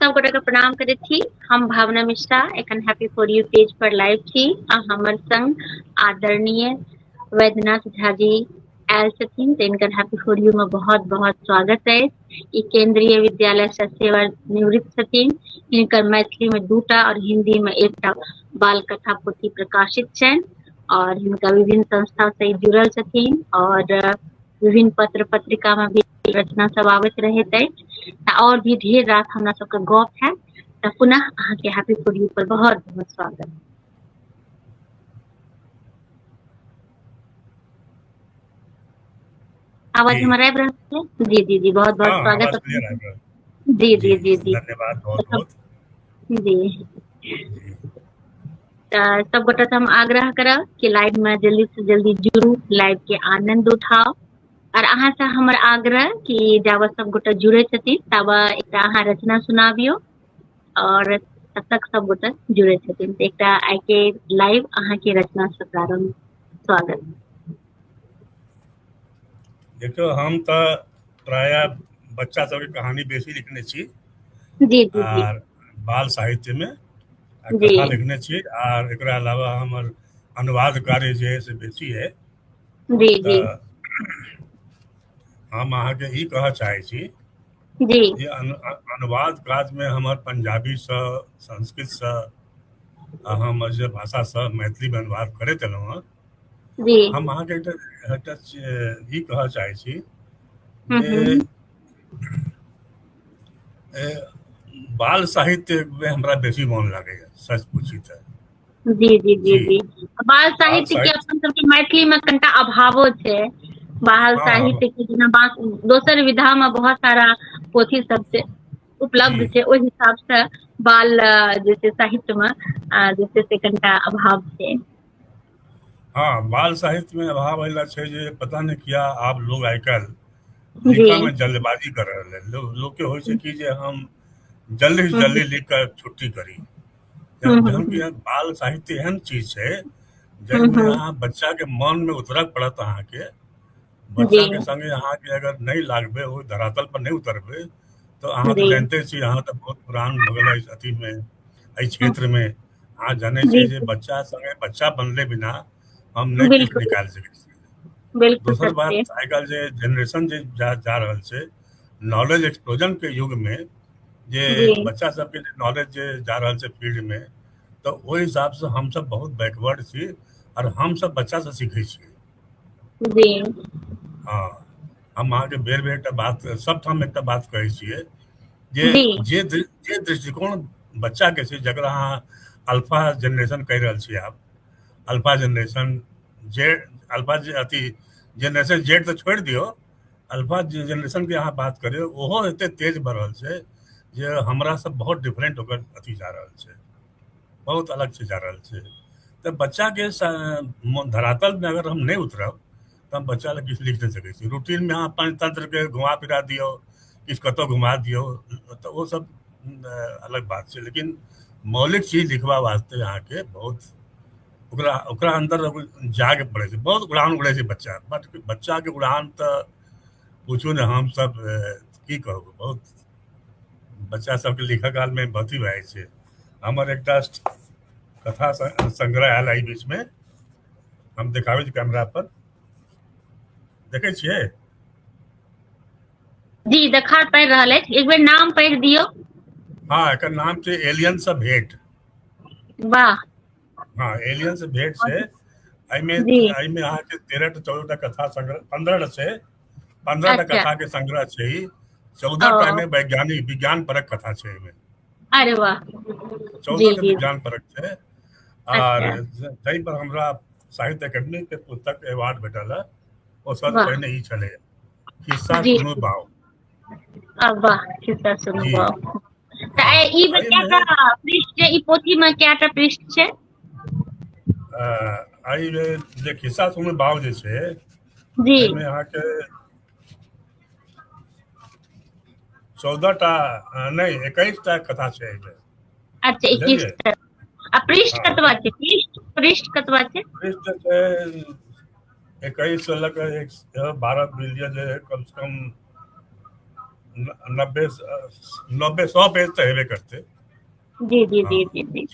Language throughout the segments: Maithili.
सब गोटे के प्रणाम करे थी। हम भावना मिश्रा एखन happy for U page per live थी आ हमर संग आदरणीय वैद्यनाथ झा जी आयल छथिन तो इनकर हैप्पी फॉर यू में बहुत बहुत स्वागत है। ई केंद्रीय विद्यालय से सेवा निवृत्त छथिन। इनकर मैथिली में 2टा और हिंदी में 1टा बाल कथा पोथी प्रकाशित छनि और इनका विभिन्न संस्था से जुड़ल छथिन और विभिन्न पत्र पत्रिका में भी रचना सब आवत रहैत अछि और भी ढेर रात हमरा सबके गप है तो पुनः अहाँ के हैप्पी फॉर यू पर बहुत बहुत स्वागत। आवाज हमारा आबि रहल है? जी जी जी बहुत बहुत स्वागत। जी जी जी जी धन्यवाद बहुत बहुत जी। सब गोटा से हम आग्रह करब कि लाइव में जल्दी से जल्दी जुड़ू, लाइव के आनंद उठाओ और अहाँ से हमर आग्रह कि जब सब गोटा जुड़े छथिन तब एकटा अहाँ रचना सुनाबियो और तब तक सब गोटा जुड़े छथिन तो एकटा आइ के लाइव अहाँ के रचना से प्रारंभ। स्वागत। देखो हम तो प्राय बच्चा सबके कहानी बेसी लिखने छी जी जी जी और बाल साहित्य में जी कथा लिखने छी और एकरा अलावा हमर अनुवाद कार्य जे है से बेसी है। जी जी हम अहाँ के ई कह चाहे छी जी जे अनुवाद काज में हमर पंजाबी से संस्कृत से हम जे भाषा से मैथिली में अनुवाद करैत एलहुँ हँ। जी हम अहाँ के एकटा ई कह चाहे छी जे बाल साहित्य में हमरा बेसी मन लागैए सच पूछी तो। जी जी जी जी बाल साहित्य के अपन सबके मैथिली में कनिटा अभावो छै। बाल साहित्य के जेना दोसर विधा में बहुत सारा पोथी सब छै उपलब्ध छै ओहि हिसाब से बाल जैसे साहित्य में जैसे से कनिटा अभाव छै। हाँ बाल साहित्य में अभाव अला छै जे पता नहीं किया आप लोग आजकल लिखा में जल्दबाजी कर रहे हैं। लोग के हो कि जे हम जल्दी से जल्दी लिख कर छुट्टी करी जहन कि बाल साहित्य एहन चीज है जिसमें अहाँ बच्चा के मन में उतरक पड़त। अहाँ के बच्चा के संगे अहाँ के अगर नहीं लागबे वो धरातल पर नहीं उतरबे तो अहाँ तो जानते छी अहाँ तो बहुत पुरान भगल अथी में एहि क्षेत्र में अहाँ जाने छी जे बच्चा संगे बच्चा बनले बिना हम नहीं किछु निकाल सके। दूसर बात आजकल जे जनरेशन जे जा रहल छै नॉलेज एक्सप्लोजन के युग में जे बच्चा सबके नॉलेज जे जा रहल छै फील्ड में तो ओहि हिसाब से हम सब बहुत बैकवर्ड छी और हम सब बच्चा से सीखे छी। हाँ हम अहाँ के बेर बेर एकटा बात सब ठाम एकटा बात कहै छियै जे दृष्टिकोण बच्चा के छै जकरा अहाँ अल्फा जनरेशन कहि रहल छी आप अल्फा जनरेशन जेड अल्फा अथी जनरेशन जेड तो छोड़ दियो अल्फा जनरेशन के अहाँ बात करियो ओहो एते तेज बढ़ रहल छै जे हमरा से बहुत डिफरेंट होकर अथी जा रहल छै बहुत अलग से जा रहल छै। तो बच्चा के धरातल में अगर हम नहीं उतरब तो हम बच्चा लग किछु लिख नहीं सकै छी। रूटीन में अहाँ पंचतंत्र के घुमा फिरा दियो किछु कतौ घुमा दियो तो वो सब अलग बात छै लेकिन मौलिक चीज लिखवा वास्ते अहाँ के बहुत ओकरा अंदर जाके पड़े छै बहुत उड़ान उड़े छै बच्चा बच्चा के उड़ान तो पूछू ने हम सब की कहू बहुत बच्चा सबके लिखा काल में भर्ती भए छै। हमर एकटा कथा संग्रह आयल एहि बीच में हम देखाबे छी कैमरा पर देखे छियै। जी देखा पड़ रहल है एक बेर नाम पढ़ दियो। हाँ एकर नाम छै एलियन से भेंट। वाह हाँ एलियन से भेंट छै। एहिमे अहाँ के 13 टा 14 टा कथा संग्रह 15 से 15 टा कथा के संग्रह छै। 14 टा में वैज्ञानिक विज्ञान परक कथा छै एहिमे। अरे वाह 14 टा विज्ञान परक छै और जहि पर हमरा साहित्य अकादमी के पुस्तक अवार्ड भेटल है ओ सब पहिने ही छले खिस्सा सुनू बाऊ। वाह खिस्सा सुनू बाऊ। ई में केटा पृष्ठ छै ई पोथी में केटा पृष्ठ छै? आई जे खिस्सा सुनू बाऊ जे छै एहिमे अहाँ के 14 टा नहीं 21 टा कथा छै एहिमे। अच्छा 21 टा आ पृष्ठ कतबा छै? पृष्ठ कतबा छै? पृष्ठ छै 21 से लेकर 12 बिलियन जे कम से कम 90 90 100 पेज तो हेबे करते। जी जी हाँ जी जी जी।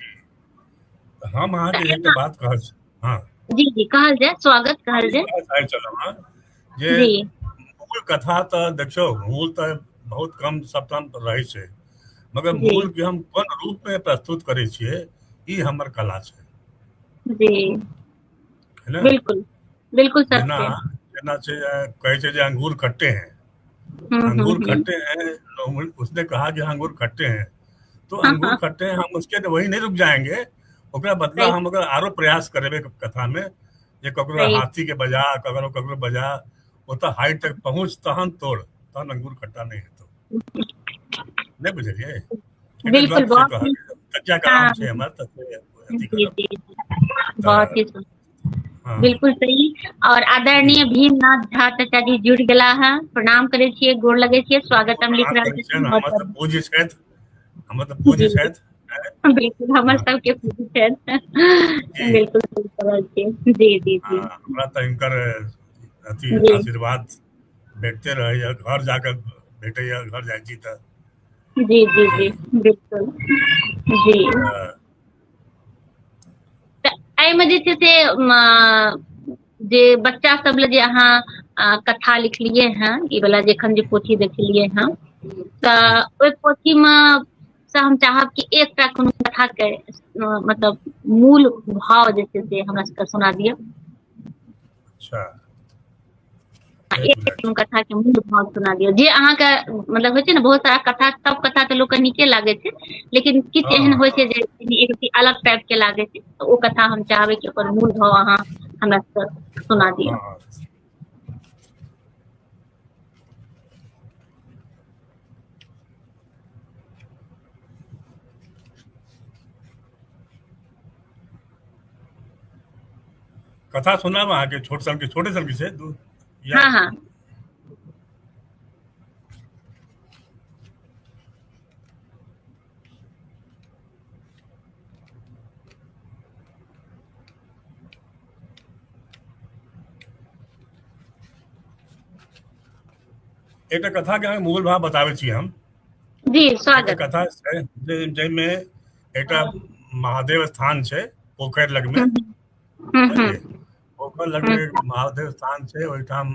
हम अहाँ तऽ के एकटा एना बात कहल। हाँ जी जी कहल जाय, स्वागत कहल जाय। चलू हाँ जे जी मूल कथा तऽ देखियौ, मूल तऽ बहुत कम शब्दन रहै छै, मगर जी मूल के हम कोन रूप में प्रस्तुत करै छियै, ई हमर कला छै, जी है ना। बिल्कुल, बिल्कुल जेना सत्य। जेना छै कहै छै जे अंगूर खट्टे हैं, अंगूर हुँ। खट्टे हैं, उसने कहा कि अंगूर खट्टे हैं, तो हाँ, अंगूर हाँ, खट्टे हैं, हम उसके वही नहीं रुक जाएंगे, ओकरा बदला सही हम अगर आरो प्रयास करेबे कथा में, जे ककरो सही हाथी के बजा, ककरो ककरो बजा, ओतऽ हाइट तक पहुँच, तहन तोड़, तहन अंगूर खट्टा नहीं हेतौ। नहीं बुझलियै, एकटा बिल्कुल गप से बहुत ही कहल, तकिया हाँ, कलाम छै हमर, तते अथी जी, करब जी, बहुत तऽ ही सुंदर। हाँ। बिल्कुल सही। और जी आदरणीय भीमनाथ झा चाचा जी जुड़ गेला हैं, प्रणाम करे छियै, गोर लगे छियै, स्वागतम लिख प्रणाम रहल करै छियनि, छथिन, बहुत-बहुत। हमर तऽ जी, पूज्य छथि। बिल्कुल हमर हाँ सबके पूजी छथि। जी बिल्कुल सही कहल छियै। जी, जी, जी, हाँ, हमरा तऽ हिनकर अथी जी, आशीर्वाद भेटते रहैया, घर जाकर भेटैया, घर जाइ छी तऽ जी, जी, जी जी, बिल्कुल। जी। तऽ तऽ एहिमे जे छै से जे बच्चा सब लए जे अहाँ कथा लिखलियै हेँ, ई वाला जे एखन जे पोथी देखलियै हेँ, जी तऽ ओहि पोथीमे से हम चाहब कि एकटा कोनो कथाके मतलब मूल भाव जे छै से हमरा सबके सुना दिअ। अच्छा एक एकटा मिनट। कोनो कथाके मूल भाव सुना दिअ, जे अहाँके मतलब होइ छै ने, बहुत सारा कथा, सब कथा तऽ लोकके नीके लागै छै, लेकिन किछु एहन हाँ होइ छै जे एक रत्ती अलग टाइप के लागै छै, तऽ ओ कथा हम चाहबै कि ओकर मूल भाव अहाँ हमरा सबके सुना दिअ। हाँ कथा सुनाब अहाँके, छोटे सन के छै या हाँ हाँ एकटा कथा के अहाँके मूल भाव बताबै छी हम। जी एकटा स्वागत। कथा छै जाहिमे एकटा महादेव स्थान छै, पोखरि लग में, हम्म बुझलियै, हम्म पोखर लग में एक हम्म महादेव स्थान छै, ओहिठाम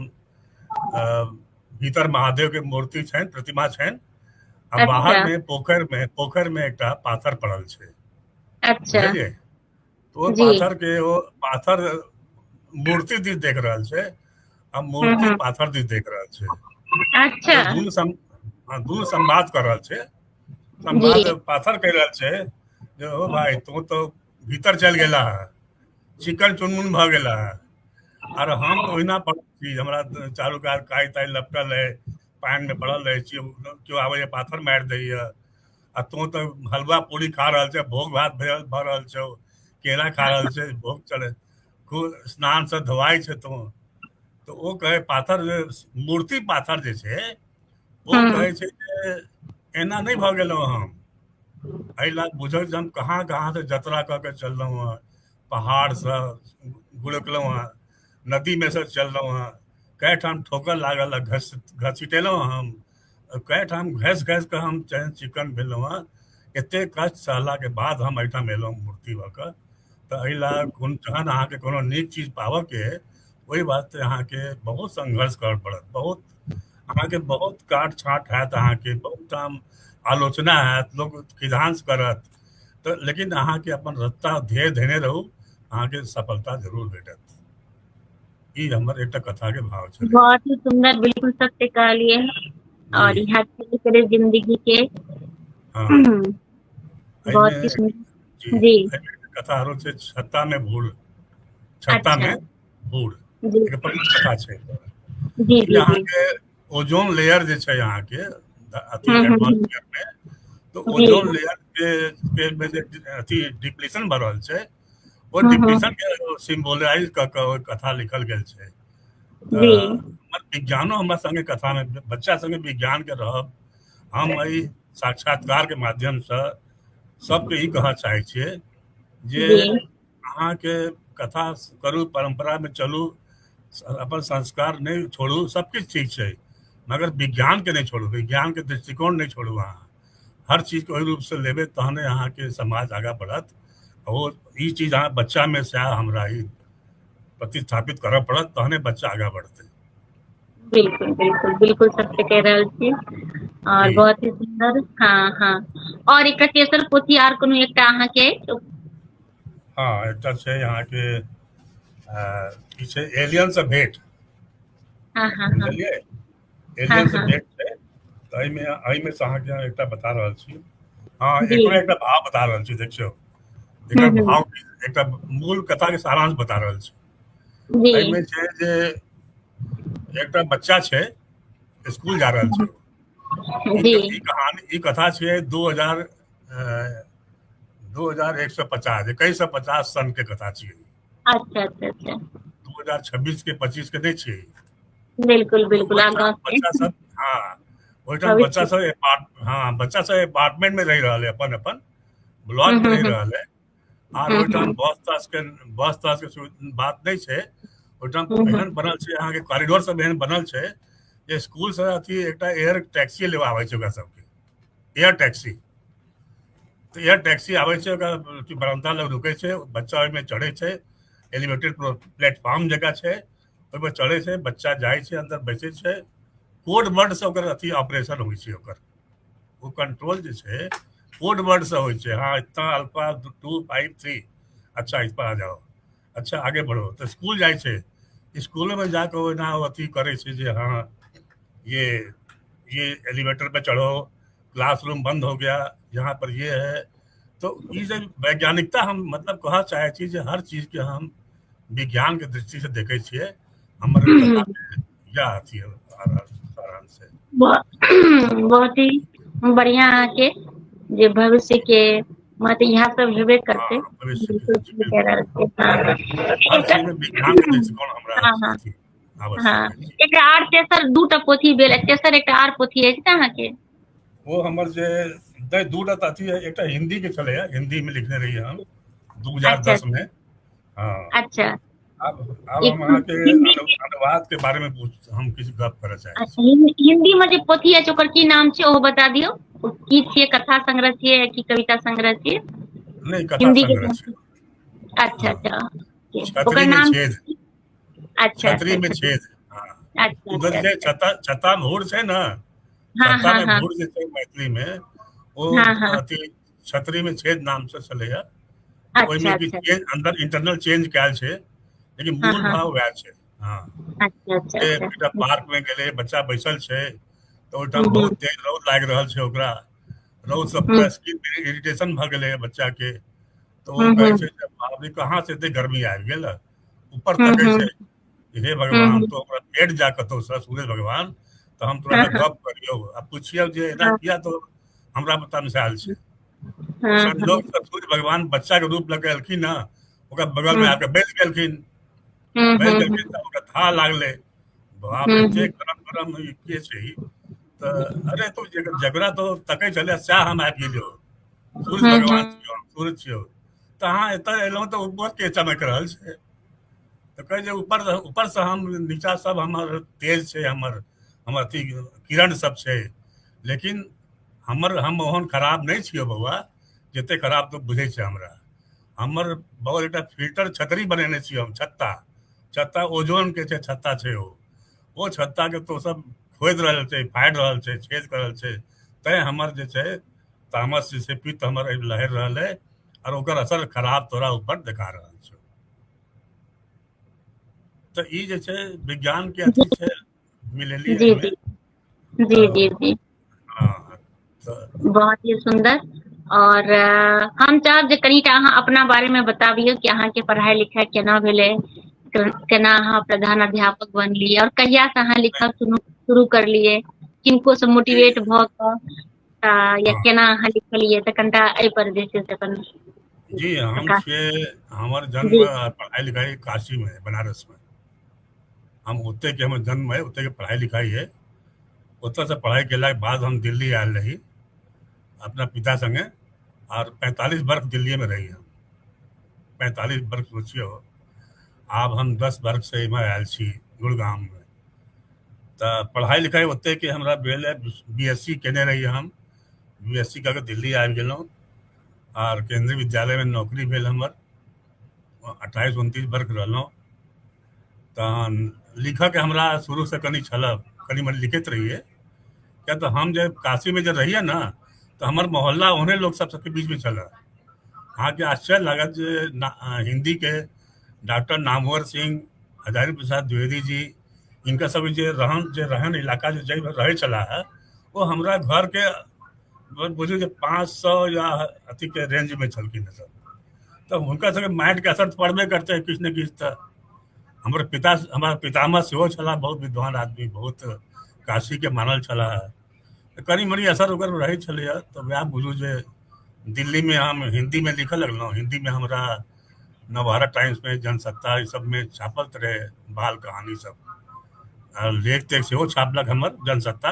भीतर महादेव के मूर्ति छनि, प्रतिमा छनि, आ बाहर अच्छा में पोखरि में एकटा पाथर पड़ल छै, अच्छा बुझलियै। तो ओ जी पाथर मूर्ति दिस देख रहल छै, आ मूर्ति हम्म पाथर दिस देख रहल छै, अच्छा मतलब दुनू संवाद कर रहल छै। संवाद जी पाथर कह रहल छै जे ओ भाई तू तो भीतर चल गेला है, चिकन चुनमुन भ गेला है, आर हम तो ओहिना पड़ल छी, हमरा चारू कात काई ताई लपटल है, पानि में पड़ल रहे छी, केओ आबैया पाथर मारि दैया, आ तू तो हलवा पूरी खा रहल छै, भोग भात भ रहल छौ, केला खा रहल छै, भोग चढ़े, खूब स्नान से धोआइ छै तू। तऽ ओ कहे पाथर, मूर्ति पाथर जे छै, ओ हम्म कहै छै जे एना नहि भऽ गेलहुँ हम, एहि लए बुझल जे हम कहाँ कहाँ से जतरा कऽ के चललहुँ हेँ, पहाड़सँ गुड़कलहुँ हेँ, नदी में से चललहुँ हेँ, कए ठाम ठोकर लागल है, घसीटेलहुँ हम, कए ठाम घसि घसि कऽ हम चैन चिकन भेलहुँ हेँ, एतेक कष्ट सहलाके बाद हम एहिठाम एलहुँ मूर्ति भऽ कऽ। तऽ एहि लए जहन अहाँके कोनो नीक चीज पाबऽके अइ, ओहि वास्ते अहाँके बहुत संघर्ष करऽ पड़त, बहुत अहाँके बहुत काट छाँट हैत, अहाँके बहुत ठाम आलोचना हैत, लोग किधांस करत, तऽ लेकिन अहाँके अपन रस्ता ध्येय धेने रहू, अहाँके सफलता जरूर भेटत। ई हमर एकटा कथा के भाव छलै। बहुत ही सुंदर, बिल्कुल सत्य कहलिए। जी और यहाँ चल करे जिंदगी के हाँ एहिमे बहुत ही जी सुंदर। जी एहिमे एकटा कथा आरो छै, छत्ता अच्छा में बूढ़, जी एक प्रमुख कथा छै एकर। जी ई जी जी अहाँके ओजोन लेयर जे छै अहाँके अथी हम्म एटमॉस्फेयर में, तो जी ओजोन लेयर के में जे अथी डिप्लीशन भऽ रहल छै, ओ डिप्लीशन हम्म के सिम्बोलाइज कऽ के ओ कथा लिखल गेल छै। तऽ जी हमर विज्ञानो हमरा संगे कथा में, बच्चा संगे विज्ञान के रहब, हम एहि साक्षात्कार के माध्यम से सबके ई कहऽ चाहै छियै जे जी अहाँके कथा करू, परंपरा में चलू, अपन संस्कार नहीं छोड़ू, सब किछु ठीक छै, मगर विज्ञान के नहीं छोड़ू, विज्ञान के दृष्टिकोण नहीं छोड़ू। वहाँ हर चीज के वही रूप से लेबे तहने यहाँ के समाज आगा बढ़त। और ई चीज यहाँ बच्चा में से हमरा ही प्रतिस्थापित करऽ पड़त, तहने बच्चा आगा बढ़ते। बिल्कुल बिल्कुल बिल्कुल सत्य कह रहल छी। और जी बहुत ही सुंदर। हाँ हाँ। और एक तेसर पोथी आर कोनो एकटा अहाँके? हाँ, एकटा छै यहाँ के ई छै एलियन से भेंट। हाँ हाँ हाँ बुझलियै, हाँ एलियन से हाँ। भेंट छै। तऽ एहिमे से अहाँके हम एकटा बता रहल छी। हाँ, जी। एकरो एकटा भाव बता रहल छी, देखियौ एकर भाव एकटा मूल कथा के सारांश बता रहल छी। जी। एहिमे छै जे एकटा बच्चा छै, स्कूल जा रहल छै। जी। ई कहानी, ई कथा छै 2150 2150 सन के कथा छियै। अच्छा अच्छा अच्छा। 2026 के 25 के नहीं छियै। बिल्कुल बिल्कुल आगाँ ओहिठाम के बच्चा सब, हाँ ओहिठाम बच्चा भविष्य। सब हाँ बच्चा सब अपार्टमेंट में रह रहा है, अपन अपन ब्लॉक में रह हम्म। रहा है। आर ओहिठाम बस तास के बात नहीं छै। ओहिठाम एहन बनल छै, अहाँ के कॉरिडोर सब एहन बनल छै जे स्कूल से अथी एकटा एयर टैक्सी लेवा आबै छै ओकरा सबके, एयर टैक्सी। तो एयर टैक्सी आबै छै, ओकरा बरामदा लग रुकै छै, बच्चा ओहिमे चढ़ै छै। एलिवेटेड प्लेटफॉर्म जगह छै, ओहिमे चढ़ै छै, बच्चा जाइ छै, अंदर बैठे छै। कोड वर्ड से ओकर अथी ऑपरेशन होइ छै, ओकर वो कंट्रोल जे छै कोड वर्ड से होइ छै। हाँ इतना अल्फा 253, अच्छा इस पर आ जाओ, अच्छा आगे बढ़ो। तो स्कूल जाइ छै, स्कूल में जाकर ओहिना अथी करे छै जे हाँ ये ये एलिवेटर पे चढ़ो, क्लासरूम बंद हो गया, यहाँ पर ये है। तो ई जे वैज्ञानिकता हम मतलब कहऽ चाहे छी जे हर चीज के हम विज्ञान के दृष्टि से देखे छियै। हमर कथा के या अथी है सारांश है। बहुत ही बढ़िया अहाँके जे भविष्य के मत यहाँ सब हेबे करते। हाँ भविष्य के, बिल्कुल जी सही कह बिल्कुल। रहल छी। हाँ हर एकटा। चीज में विज्ञान के दृष्टिकोण हमरा हाँ हाँ अथी आवश्यक हाँ। है जी। एकटा आर तेसर दूटा पोथी भेल, तेसर एकटा आर पोथी अछि ने अहाँके? वो हमर जे दूटा अथी है, एकटा हिंदी के चले है, हिंदी में लिखने रही हम अच्छा 2010 में। हाँ, अच्छा। अब एक हम अहाँ के हिंदी। अनुवाद के बारे में हम किछु गप करऽ चाहे छी। अच्छा, हिंदी में जे पोथी अछि ओकर की नाम छै ओहो बता दियौ। ओ की छियै, कथा संग्रह छियै कि कविता संग्रह छियै? नहीं, कथा हिंदी के संग्रह नाम। छै। अच्छा हाँ, अच्छा। ओकर छतरी में नाम। छेद, अच्छा अच्छा छतरी में अच्छा। छेद। हाँ, अच्छा उधर अच्छा जे अच्छा। छत्ता भूर छै ना, हाँ छत्ता हाँ में हाँ भूर जे छै मैथिली में, वो हाँ हाँ। अथी छतरी में छेद नाम से चलैया। अच्छा ओहिमे कि अच्छा। चेंज अंदर इंटरनल चेंज कयल छै, लेकिन हाँ मूल हाँ। भाव वएह छै। हाँ, अच्छा अच्छा जे अच्छा। एकटा पार्क में गेले, बच्चा बैसल छै, तो ओहिठाम हम्म बहुत तेज रौद लागि रहल छै ओकरा। रौद से हम्म पूरा स्किन इरिटेशन भ गेलै है बच्चा के। तो वो कहे हम्म छै जे बाप रे कहाँ से एते गर्मी आबि गेल। ऊपर हम्म तकै हम्म छै, हे भगवान हम्म। तो हमरा भेट जा कतौ से सूरज भगवान, तो हम तोरा हाँ से हाँ गप करियौ आ पुछियौ जे एना हाँ किया तो हमरा तमसायल छै। हाँ हाँ। संजोग से सूर्य भगवान बच्चा के रूप लऽ के एलखिन ना, ओकरा बगल में हम्म आके बैस गेलखिन। बैस गेलखिन हम्म तऽ ओकरा थाह लागलै, बाप रे एते हम्म गरम गरम ई के छै ई। तऽ अरे तो जकरा तो तकै छलै सएह हम आबि गेलियौ, सूर्य भगवान हम्म छियौ, सूर्य छियौ। तऽ अहाँ एतऽ एलहुँ तऽ ऊपर के चमक रहल छै। तऽ कहै जे ऊपर से हम नीचा सब हमर तेज छै, हमर अथी किरण सब छै, लेकिन हम ओहन खराब नहि छियौ बौआ, जते खराब तो बुझै छै हमरा। हमर बहुत एकटा फिल्टर छतरी बनेने छियै हम, छत्ता। छत्ता ओजोन के छै, छत्ता छै ओ छत्ता के तो सब खोदि रहल छै, फाड़ि रहल छै, छेद कर रहल छै। तैं हमर जे छै तामस जे छै पित्त हमर लहर रहल है, और ओकर असर खराब तोरा ऊपर देखा रहल छै। तऽ ई जे छै विज्ञान के अथी छै, मिलेलियै जी एहिमे। जी जी तऽ जी जी। हाँ, तऽ बहुत ही सुंदर। और हम चाहब जे कनिटा अहाँ अपना बारे में बताबियौ कि अहाँके पढ़ाई लिखाई केना भेलै, केना अहाँ प्रधान अध्यापक बनलियै, और कहिया से अहाँ लिखब शुरू करलियै, किनको से ई मोटिवेट भऽ कऽ या हाँ केना अहाँ लिखलियै, तऽ कनिटा एहि पर जे छै से अपन जी, हम प्रकाश। छियै, हमर जन्म जी। और पढ़ाई लिखाई काशी में है, बनारस में। हम ओते के हमर जन्म है, ओते के पढ़ाई लिखाई है। ओतऽ से पढ़ाई केला के बाद हम दिल्ली आयल रही अपना पिता संगे, और 45 वर्ष दिल्ली में रही हम। 45 वर्ष सोचियो। आब हम 10 वर्ष से इम्हर आयल छी गुड़गांव में। तो पढ़ाई लिखाई ओते कि हमरा भेल है, बीएससी केने रही हम, बीएससी करके दिल्ली आबि गेलहुँ और केंद्रीय विद्यालय में नौकरी भेल हमर, 28-29 वर्ष रहलहुँ। तहन लिखऽ के हमरा शुरू से कनि छल, कनि मनि लिखैत रहिए, क्या तो हम जब काशी में जब रहिए ना, तो हमार मोहल्ला ओहने लोग सब सबके बीच में चल। अहाँ के आश्चर्य लागत जे हिंदी के डॉक्टर नामवर सिंह, हजारी प्रसाद द्विवेदी जी, इनका सब जे रहन इलाका जो जब रहे चला है, वो हमरा घर के बुझू जे 500 या अथी के रेंज में छलखिन सब। तो हुनका सबके माइंड के असर पड़बे करते हैं किछु ने किछु। तो हमार पितामह सेहो छला, बहुत विद्वान आदमी, बहुत काशी के मानल छला है। तो कनी मनी असर ओकर रहे छलैया। तो वह बुझू जे दिल्ली में हम हिंदी में लिखऽ लगलहुँ। हिंदी में हमरा नवभारत टाइम्स में, जनसत्ता, सब में छापत रहे बाल कहानी सब, और लेख तेख सेहो छापलक हमर जनसत्ता।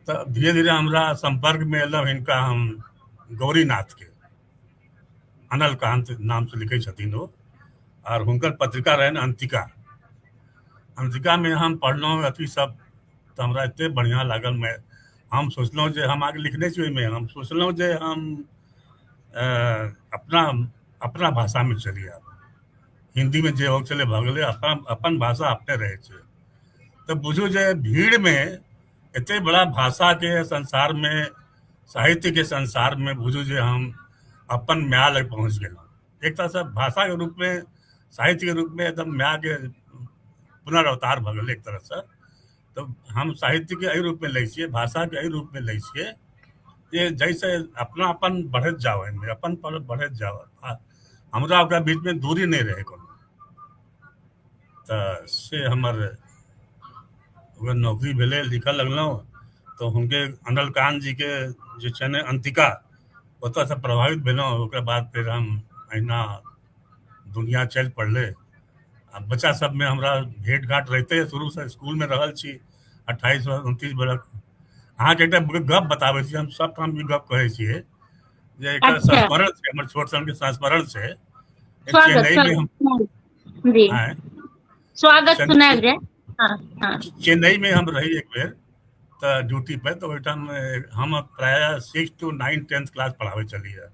तो धीरे धीरे हमरा संपर्क में एलहुँ हिनका हम गौरीनाथ के, अनल कांत नाम से लिखे छथिन वो, और हुनकर पत्रिका रहन अंतिका। अंतिका में हम पढ़लहुँ अथी सब, तो हमरा एते बढ़िया लागल। हम सोचलहुँ जे हम आगे लिखने छी ओहिमे, हम सोचलहुँ जे हम अपना अपना भाषा में चली आब। हिंदी में जे हो चले भऽ गेलै, अपन भाषा अपने रहे छै। तो बुझू जे भीड़ में एते बड़ा भाषा के संसार में, साहित्य के संसार में, बुझू जे हम अपन माया लग पहुँच गेलहुँ। एक तरह से भाषा के रूप में, साहित्य के रूप में एकदम माया के पुनर्अवतार भऽ गेलै एक तरह से। तो हम साहित्य के एहि रूप में लै छियै, भाषा के एहि रूप में लै छियै जे जैसे अपना अपन बढ़त जाओ, एहिमे अपन पर बढ़त जाओ, हमरा ओकरा बीच में दूरी नहीं रहे कोनो। तो से हमर ओकर नौकरी भेलै, लिखऽ लगलहुँ। तो हुनके अनल कांत जी के जे छनि अंतिका, ओतऽ से प्रभावित भेलहुँ। ओकर बाद फिर हम अहिना दुनिया चलि पड़लै। आ बच्चा सब में हमरा भेंट घाट रहिते, शुरू से स्कूल में रहल छी 28-29 बरस। अहाँके एकटा गप बताबै छी, हम सब ठाम ई गप कहै छियै जे एकटा अच्छा, संस्मरण छै, हमर छोट सन के संस्मरण छै। स्वागत चेन्नई में हम स्वागत जी, आए, स्वागत सुनायल जाय। हाँ हाँ चेन्नई में हम रही एक बेर, तो ड्यूटी पे, तो ओहिठाम हम प्रायः 6 to 9 10th क्लास पढ़ाबै छलियै।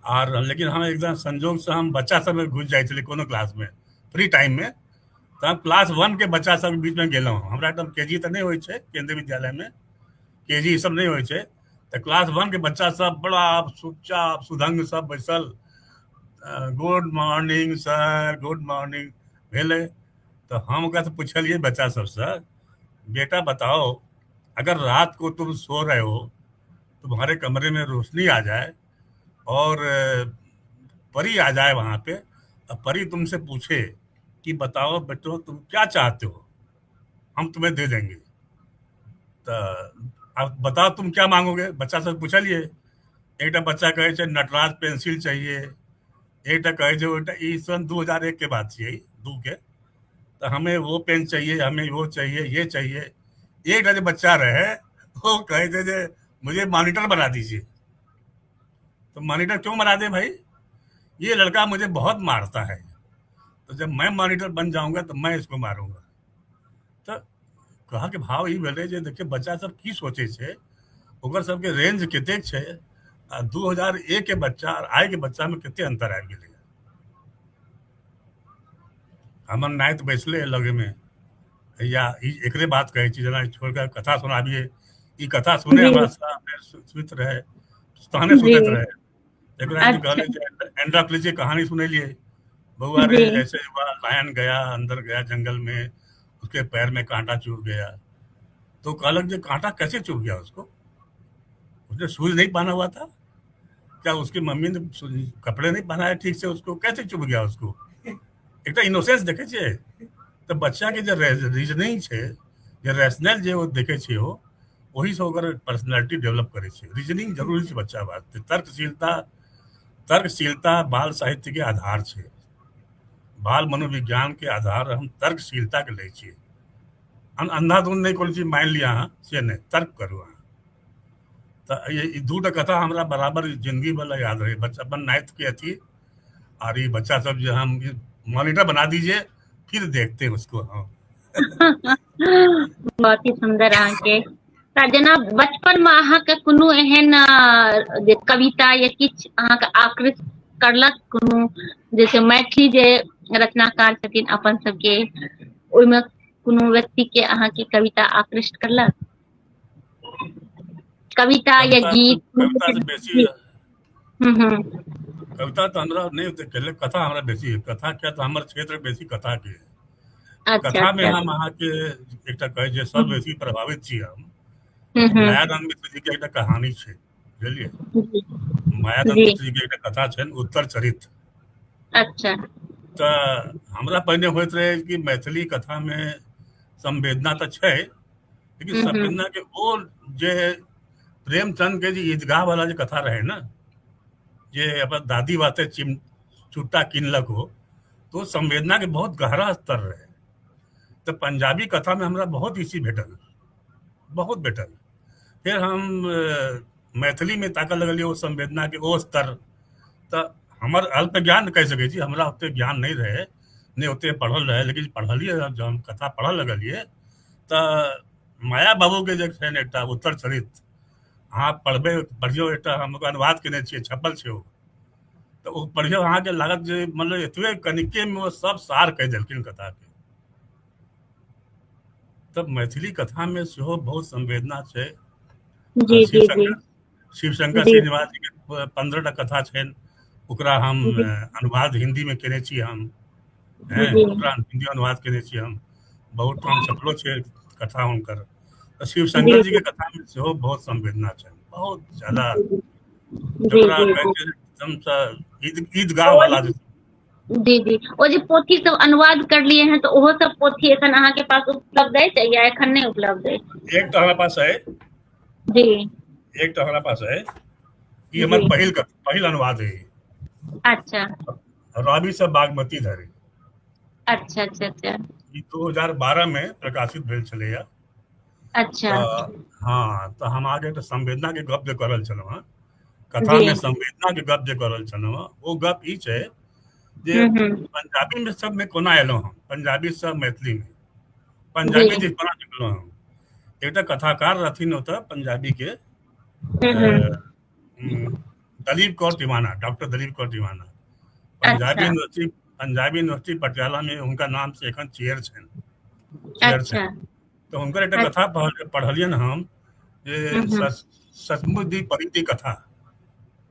और लेकिन हम एकदम संजोग से हम बच्चा सब में घुस जाइ छलियै कोनो क्लास में फ्री टाइम में। तो हम क्लास 1 के बच्चा सब के बीच में गेलहुँ। हमरा एकदम केजी तो नहीं होइ छै केंद्रीय विद्यालय में, केजी ई सब नहीं होइ छै। तो क्लास 1 के बच्चा सब बड़ा चुपचाप सुधंग सब बैसल, good morning sir, good morning भेलै। तो हम ओकरा से पूछलिए बच्चा सबसे, बेटा बताओ, अगर रात को तुम सो रहे हो, तुम्हारे कमरे में रोशनी आ जाए और परी आ जाए वहां पे, और परी तुमसे पूछे कि बताओ बेटो तुम क्या चाहते हो, हम तुम्हें दे देंगे, तो अब बताओ तुम क्या मांगोगे। बच्चा सब पूछलिए, एक बच्चा कहे छै नटराज पेंसिल चाहिए, एक कहे छै ई सन 2001 के बात छियै, 2 के, तो हमें वो पेन चाहिए, हमें वो चाहिए, ये चाहिए। एक जो बच्चा रहे वो कहे थे जे मुझे मॉनिटर बना दीजिए। तो मॉनिटर क्यों बना दे भाई, ये लड़का मुझे बहुत मारता है, तो जब मैं मॉनिटर बन जाऊंगा तो मैं इसको मारूंगा। तो कहा के भाव ई भेलै जे देखिए बच्चा सब की सोचे छै, ओकर सबके रेंज कतेक छै, आ 2001 के बच्चा और आइ के बच्चा में कते अंतर आबि गेलै। हमर नाइत बैसले लगे में, या एकरे बात कहै छी, जेना छोड़ के कथा सुनाबिए, ई कथा सुने जी हमरा सुत रहे, तहने जी। सुतैत रहे। एक दिन अच्छा कहले जे एंड्रोक्लिस की कहानी सुनेलिए, बउआ रे जी। ऐसे हुआ, लायन गया अंदर गया जंगल में, उसके पैर में कांटा चुभ गया। तो कहलक जे कांटा कैसे चुभ गया उसको, उसने शूज नहीं पहना हुआ था क्या, उसकी मम्मी ने कपड़े नहीं पहनाए ठीक से, उसको कैसे चुभ गया उसको। एक इनोसेंस देखे छियै। तो बच्चा के जो रीजनिंग छै, जे रैशनल जे वो देखे छियै, हो वही से ओकर पर्सनालिटी डेवलप करे छै। रीजनिंग जरूरी छै बच्चा वास्ते, तर्कशीलता बाल साहित्य के आधार छै। बाल मनोविज्ञान के आधार हम तर्कशीलता के लै छियै। हम अंधाधुंध नहीं कोनो चीज मान लिया अहाँ से नहीं, तर्क करू अहाँ। तो ये 2टा कथा हमरा बराबर जिंदगी भर याद रहे। बच्चा अपन नाइन्थ के अथी, और ये बच्चा सब जो हम मॉनिटर बना दीजिए फिर देखते हैं उसको हम। बहुत ही सुंदर अहाँके तऽ जेना बचपन में अहाँके कोनो एहन जे कविता या किछु अहाँके आकृष्ट करलक कोनो जैसे मैथिली जे रचनाकार छथिन अपन सबके ओहिमे कोनो व्यक्ति के अहाँके कविता आकृष्ट करलक कविता या गीत कविता से बेसी हम्म कविता तो हमरा नहीं होते केले कथा हमरा बेसी है कथा क्या तो हमारे क्षेत्र बेसी कथा के अच्छा कथा में अच्छा हम अहाँ के एकटा कहे जे सब बेसी प्रभावित छी हम मायानन्द मिश्र जी के एकटा कहानी छै बुझलिए जी मायानन्द जी मिश्र जी के एकटा कथा छनि उत्तर चरित अच्छा तऽ हमरा पहिने होइत रहे कि मैथिली कथा में संवेदना तऽ छै लेकिन हम्म संवेदना के ओ जे प्रेमचंद के जे ईदगाह वाला जो कथा रहे ना जे अपन दादी वास्ते चुट्टा किनलक हो तो संवेदना के बहुत गहरा स्तर रहे तो पंजाबी कथा में हमरा बहुत इसी भेटल बहुत भेटल फिर हम मैथिली में ताकऽ लगलियै ओ संवेदना के ओ स्तर तऽ हमर अल्प ज्ञान कहि सकै छी हमरा ओते ज्ञान नहीं रहे नहीं ओते पढ़ल रहे लेकिन पढ़लियै जब हम कथा पढ़ऽ लगलियै तऽ माया बाबू के जे छनि एकटा उत्तर चरित अहाँ पढ़बै पढ़ियौ एकटा हम ओकर अनुवाद केने छियै छपल छै ओ तऽ ओ पढ़ियौ अहाँके लागत जे मतलब एतबे कनिके में ओ सब सार कहि देलखिन कथा के तब मैथिली कथा में सेहो बहुत संवेदना छै जी शिव जी जी शंकर शिव शंकर जी श्रीनिवास जी के 15टा कथा छनि ओकरा हम जी अनुवाद हिंदी में केने छी हम हैं जी ओकरा हिंदी अनुवाद केने छी हम बहुत ठाम छपलो छै कथा हुनकर तऽ शिव जी शंकर जी जी के कथा में सेहो बहुत संवेदना छनि बहुत ज्यादा जी जकरा जी कहै जी छै एकदमसँ ईदगाह ओ वाला जे जी जी ओ जे पोथी सब अनुवाद करलिए हैं तो ओहो सब पोथी एखन अहाँके पास उपलब्ध अछि या एखन नहीं उपलब्ध अछि एक तो हमारे पास है जी एक तो हमारे पास है ये जी हमारे पहिल अनुवाद है अच्छा रवि से बागमती धरि अच्छा अच्छा अच्छा ई 2012 में प्रकाशित भेल छलैया अच्छा तऽ हाँ तऽ हम आगे तऽ संवेदना के गप जे कर रहल छलहुँ हेँ कथा जी में संवेदना के गप जे कर रहल छलहुँ हेँ ओ गप ई छै जे हम्म पंजाबी में सब में कोना एलहुँ हम पंजाबी से मैथिली में जी पंजाबी जे कोना लिखलहुँ हम एकटा कथाकार रहथिन ओतऽ पंजाबी के हम्म दलीप कौर तिवाना डॉक्टर दलीप कौर तिवाना अच्छा पंजाबी यूनिवर्सिटी पटियाला में हुनका नाम से एखन चेयर अच्छा छनि तऽ हुनकर एकटा कथा अच्छा पढ़लियनि हम जे हम्म सचमुच दी परिधि कथा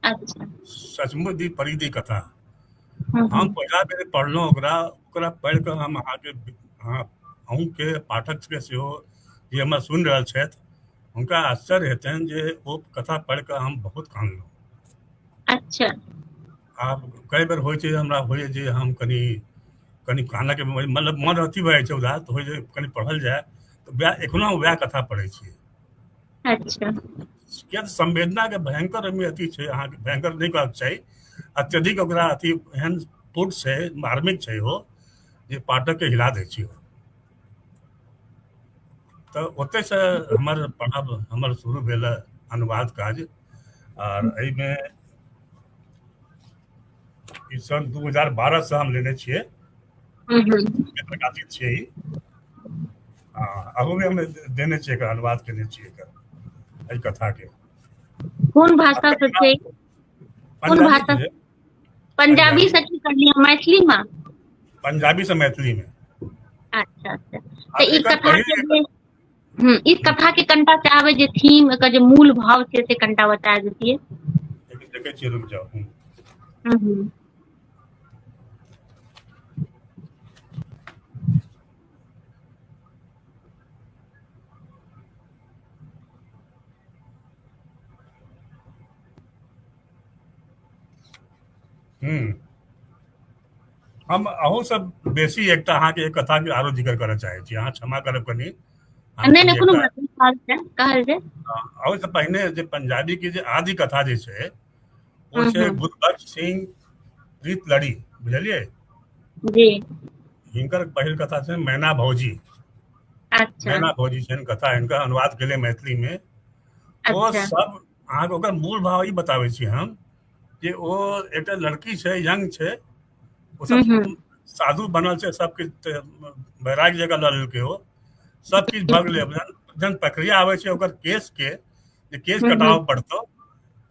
अच्छा सचमुच दी परिधि कथा हम हम्म पहिला बेर पढ़लहुँ ओकरा ओकरा पढ़ि कऽ हम अहाँके अहूँके पाठक के सेहो जे हमरा सुनि रहल छथि हुनका आश्चर्य हेतनि जे ओ कथा पढ़ि कऽ हम बहुत कानलहुँ अच्छा आब कई बेर होइ छै हमरा होइए जे हम कनि कनि कानऽके मतलब मन अथी भऽ जाइ छै उदास तऽ होइ छै कनि पढ़ल जाय तऽ वएह एखनो हम वएह कथा पढ़ै छियै अच्छा किया तऽ संवेदना के भयंकर एहिमे अथी छै अहाँके भयंकर नहीं कहक चाही अत्यधिक ओकरा अथी एहन पुट छै मार्मिक छै ओ जे पाठक के हिला दै छै तऽ ओतय से हमर पढ़ब हमर शुरू भेल अनुवाद काज आर एहिमे ई सन 2012 से हम लेने छियै हम्म प्रकाशित छियै ई अहू में हम देने छियै एकर अनुवाद केने छियै एकर एहि कथा के कोन आ भाषा से तकरा छै कोन पंजाबी भाषा छै पंजाबी से की करलियै मैथिली में पंजाबी से मैथिली में अच्छा अच्छा तऽ ई एकर कथा के पहिल जे इस कथा के कनिटा चाहबै जे थीम एकर जे मूल भाव छै से कनिटा बता देतियै देखै छियै रुक जाउ हम्म हम्म हम अहूँ सब बेसी एकटा अहाँके एक कथा के आरो जिक्र करऽ चाहै छी अहाँ क्षमा करब कनि हम नहीं नहीं कनि कोनो एकटा बात नहीं कहल जाए अहू से पहिने जे पंजाबी के जे आदि कथा जे छै ओ छै हम्म गुरबख्श सिंह प्रीत लड़ी बुझलियै जी हिनकर पहिल कथा छै मैना भौजी अच्छा मैना भौजी छनि कथा हिनकर अनुवाद केले मैथिली में ओ अच्छा सब अहाँके ओकर मूल भाव ई बताबै छी हम जे ओ एकटा लड़की छै यंग छै ओ सब हम्म साधु बनल छै सबके वैराग्य जगह लऽ लेलकै ओ सब चीज भग ले जन प्रक्रिया आवे छै ओकर केस के जे केस कटाव पड़तो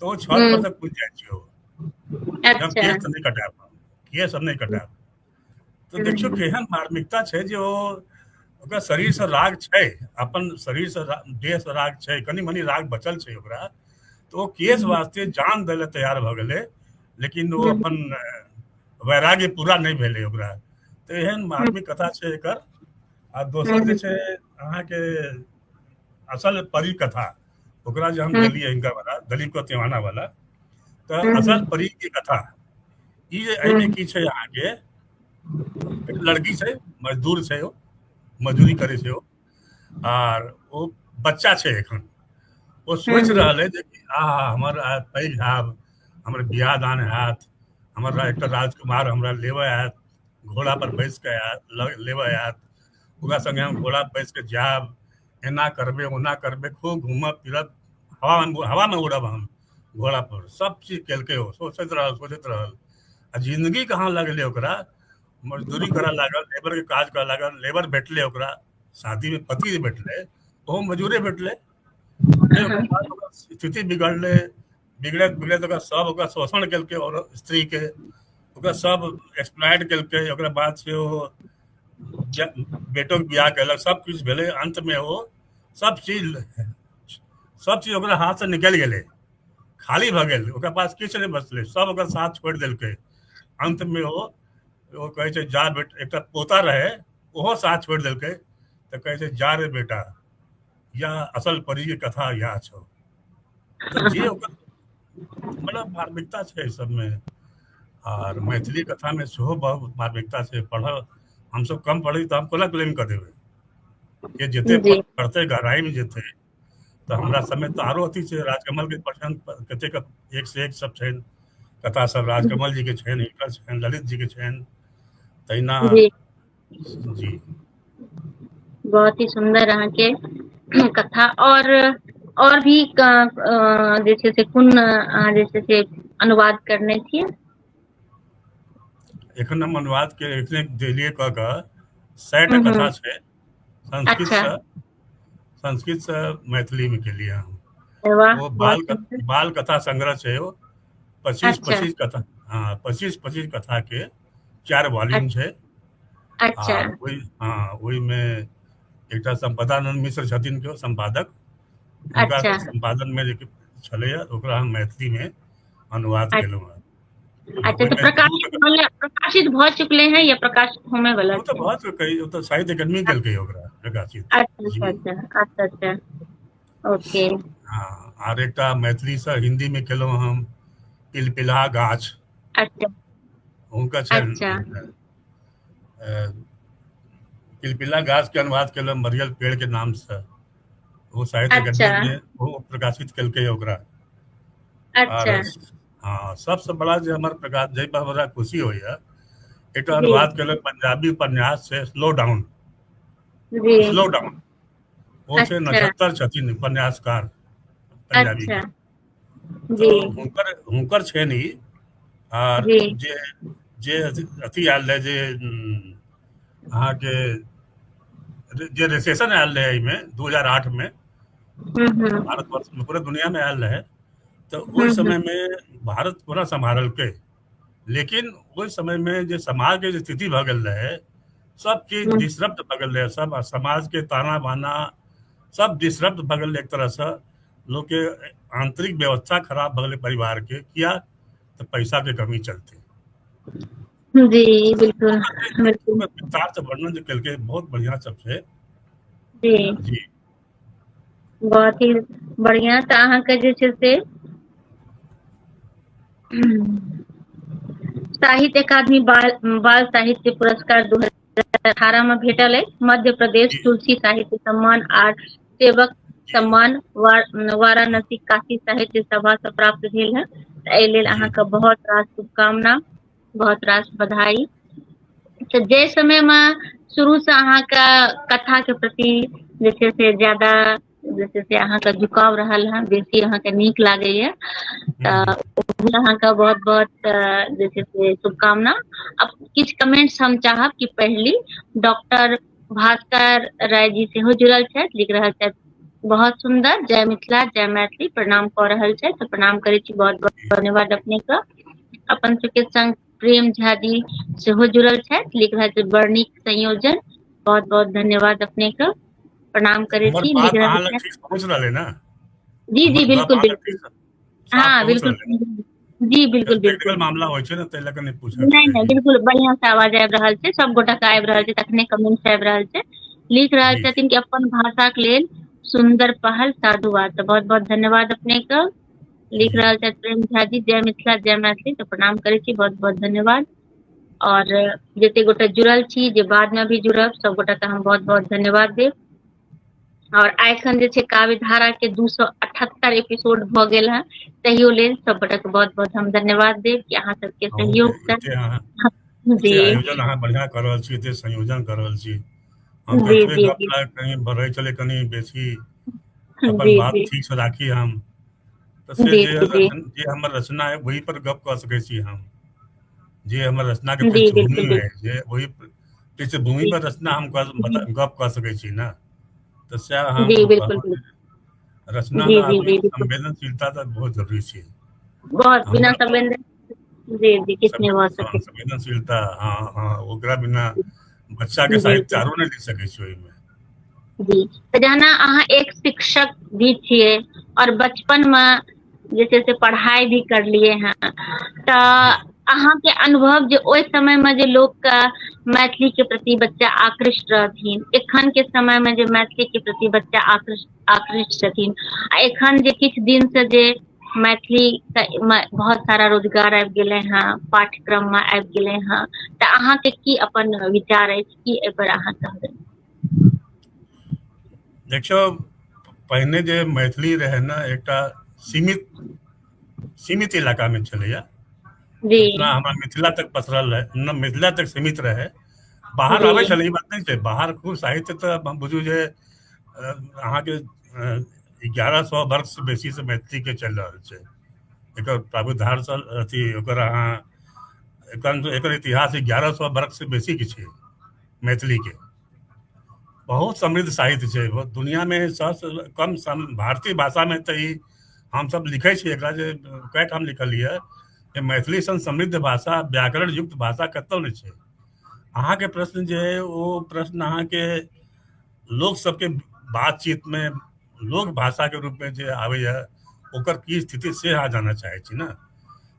तो वो छत पर से कूद जाए छै हो जब अच्छा केस नहीं कटाब केस नहीं कटाब तो देखियो केहन मार्मिकता छै जे ओ ओकर शरीर से राग छै अपन शरीर से देह से राग छै कनी मनी राग बचल छै ओकरा तो वो केस वास्ते जान दै ले तैयार भ गेलै लेकिन वो अपन वैराग्य पूरा नहीं भेलै ओकरा तो एहन मार्मिक कथा छै एकर आ दोसर जे छै अहाँके असल परी कथा ओकरा जे हम गेलियै हिनका वाला दलीप तिवाना वाला तो असल परी की कथा ई जे एहिमे की छै अहाँके एक लड़की छै मजदूर छै ओ मजदूरी करे छै ओ आर ओ बच्चा छै एखन ओ सोचि रहल है जे हमर पैघ हैब हमर बियाह दान हैत हमर एकटा राजकुमार हमरा लेबे आयत घोड़ा पर बैस के लेबे आयत ओकरा संगे हम घोड़ा पर बैस के जायब एना करबे ओना करबे खूब घूमब फिरब हवा में उड़ब हम घोड़ा पर सब चीज केलकै हो सोचैत रहल आ जिंदगी कहाँ लगले ओकरा मजदूरी करे लागल लेबर के काज करे लागल लेबर भेटले ओकरा शादी में पति भेटले ओहो मजदूरे भेटले ओकर बाद ओकर स्थिति बिगड़ले बिगड़ैत बिगड़ैत ओकरा सब ओकरा शोषण केलकै और स्त्री के ओकरा सब एक्सप्लॉइट केलकै ओकरा बाद से ओ बेटो के बियाह केलक सब कुछ भेलै अंत में वो सब चीज ओकरा हाथ से निकल गेलै खाली भ गेल ओकरा पास किछु नहीं बचलै सब ओकर साथ छोड़ देलकै अंत में वो कहे छै जा बेटा एकटा पोता रहे ओहो साथ छोड़ देलकै तो कहे छै जा रे बेटा या असल परी के कथा या छो तो जे ओकर मतलब मार्मिकता छै सबमे और मैथिली कथा में सेहो बहुत मार्मिकता छै पढ़ल हम सब कम पढ़ी तो हम कोना क्लेम कर देबै ये जते पढ़ते गहराई में जेते तो हमरा समय तो आरो अथी छै राजकमल के पठन कतेक एक से एक सब छनि कथा सब राजकमल जी के छनि हिनकर छनि ललित जी के छनि तहिना जी बहुत ही सुंदर अहाँ के कथा और भी जैसे से कोन जैसे से अनुवाद करने छियै एखन हम अनुवाद के एखने देलिए क के 100 कथा छै संस्कृत से मैथिली में केलिए हम वो बाल कथा संग्रह छै वो 25 कथा हाँ 25 कथा के 4 वॉल्यूम छै अच्छा ओहि में एकटा संपदानंद मिश्र छथिन के संपादक उनका संपादन में जे छलैया ओकरा हम मैथिली में अनुवाद केलहुँ अच्छा तो प्रकाशित भ चुकले हैं या प्रकाशित होने वाला तो बहुत कई तो साहित्य अकादमी केलकै ओकरा प्रकाशित अच्छा ओके हाँ आर एकटा मैथिली से हिंदी में केलहुँ हम पिलपिला गाछ अच्छा हुनका छनि पिलपिला गाछ के अनुवाद केलहुँ मरियल पेड़ के नाम से वो साहित्य अकादमी में वो प्रकाशित केलकै ओकरा अच्छा हाँ सबसे बड़ा जो हमारे प्रकाश जय पर बड़ा खुशी हुई है एक अनुवाद केलक पंजाबी उपन्यास से स्लो डाउन वो से नक्षत्र छथिन उपन्यासकार पंजाबी के तो हुनकर छै नी और जे अथी आयल रहे जे अहाँ के जे रिसेशन आयल रहे में 2008 में भारतवर्ष में पूरे दुनिया में आयल रहे तो उस समय में भारत पूरा संभाल के लेकिन उस समय में जो समाज के स्थिति भ गल रहे सब चीज डिसरप्ट भ गल रहे सब समाज के ताना बाना सब डिसरप्ट भ गल एक तरह से लोग के आंतरिक व्यवस्था खराब भ गल परिवार के किया तो पैसा के कमी चलते जी बिल्कुल विस्तार से वर्णन जो के बहुत बढ़िया सबसे जी बहुत ही बढ़िया तो अहाँ के जे छै से साहित्य अकादमी बाल साहित्य पुरस्कार 2018 में भेटल है मध्य प्रदेश तुलसी साहित्य सम्मान आर सेवक सम्मान वाराणसी काशी साहित्य सभा से प्राप्त भेल है एहि लेल अहाँ के बहुत रास शुभकामना बहुत रास बधाई तो जे समय में शुरू से अहाँ के कथा के प्रति जे छै से ज्यादा जैसे से अहाँ के झुकाव रहल है बेसी अहाँ के नीक लागैया तो अहाँ का बहुत जैसे से शुभकामना अब किछ कमेंट्स हम चाहब कि पहली डॉक्टर भास्कर राय जी सेहो जुड़ल छथि, लिख रहल छथि बहुत सुंदर, जय मिथिला जय मैथिली, प्रणाम कऽ रहल छथि, तऽ प्रणाम करै छी, बहुत बहुत धन्यवाद अपने के। अपन सबके संग प्रेम झा जी सेहो जुड़ल छथि, लिख रहल छथि बड़ नीक संयोजन, बहुत बहुत धन्यवाद अपने के, प्रणाम करे हमर छी, लिख बात रहल अहाँ लग छथि। ठीक पहुँच रहलै ना? जी जी हमर गप बिल्कुल अहाँ लग बिल्कुल। ठीक साफ हाँ पहुँच बिल्कुल। रहलै ना? जी बिल्कुल टेक्निकल बिल्कुल। मामला होइ छै ने, ताहि लऽ कऽ नहि पूछब नहीं नहीं चाही। बिल्कुल बढ़िया से आवाज आबि रहल छै, सब गोटा के आबि रहल छै, तखने कमेंट आबि रहल छै। लिख रहल जी छथिन कि अपन भाषा के लेल सुंदर पहल, साधुवाद, तो बहुत बहुत धन्यवाद अपने के। लिख जी रहल छथि प्रेम झा जी जय मिथिला जय मैथिली, तो प्रणाम करै छी, बहुत बहुत धन्यवाद। और जते गोटे जुड़ल छी, जे बाद में भी जुड़ब, सब गोटा के हम बहुत बहुत धन्यवाद देब। और एखन जे छै काव्य धारा के 278 एपिसोड भ गेल है, तहियो लेल सब गोटा के बहुत बहुत हम धन्यवाद देब कि अहाँ सबके अहूँके सहयोग से। एते जी आयोजन अहाँ बढ़िया कर रहल छी, एते संयोजन कर रहल छी। हम तऽ जी एतबे जी गप जी कहीं बढ़ै छलै, कनी बेसी अपन जी बात जी ठीक से राखी हम, तऽ से जी जी जे हमर रचना है वही पर गप कऽ सकै छी हम। जे हमर रचना के जी पृष्ठभूमि बिल्कुल है, जे वही पृष्ठभूमि बिल्कुल पर रचना हम जी गप कऽ सकै छी ना। तऽ सएह हम जी बिल्कुल कहब बिल्कुल जे रचना जी में जी आदमी जी के बिल्कुल संवेदनशीलता तऽ बहुत जरूरी छै। बहुत बिना हमर संवेदन जी जी किछु नहि भऽ सकै। संवेदनशीलता, हाँ हाँ, ओकरा बिना बच्चा के जी साहित्य जी आरो नहि लिख सकै छै ओहिमे। जी तऽ जेना अहाँ एक शिक्षक भी छियै, और बचपन में जे छै से पढ़ाई भी करलियै हैं, जी तऽ अहाँके अनुभव जे ओहि समय में जे लोक के मैथिली के प्रति बच्चा आकृष्ट रहथिन, एखन के समय में जे मैथिली के प्रति बच्चा आकृष्ट छथिन, आ एखन जे किछु दिन से जे मैथिली बहुत सारा रोजगार आबि गेले हैं, पाठ्यक्रम में आबि गेले हैं, तऽ अहाँके की अपन विचार अछि, की एहि पर अहाँ कहबै? देखियौ, पहिने जे मैथिली रहै ने, एकटा सीमित सीमित इलाका में छलैया। जी अपना हमरा मिथिला तक पसरल रहे, न मिथिला तक सीमित रहे। बाहर जी आबै छलै, ई बात नहीं छै, बाहर खूब साहित्य तऽ हम बुझू जे अहाँके 1100 वर्ष से बेसी से मैथिली के चलि रहल छै। एकर प्रावधार अथी ओकर अहाँ एकर इतिहास 1100 वर्ष से बेसी के छै मैथिली के। बहुत समृद्ध साहित्य छै, दुनिया में सबसे कम भारतीय भाषा में तऽ ई हमसब लिखै छी एकरा, जे कए ठाम लिखलियै जे मैथिली सन समृद्ध भाषा, व्याकरण युक्त भाषा कतौ नहीं छै। अहाँके प्रश्न जे है, वो प्रश्न अहाँके लोक सबके बातचीत में लोक भाषा के रूप में जे आबैया, ओकर की स्थिति से अहाँ जानना चाहै छी ना।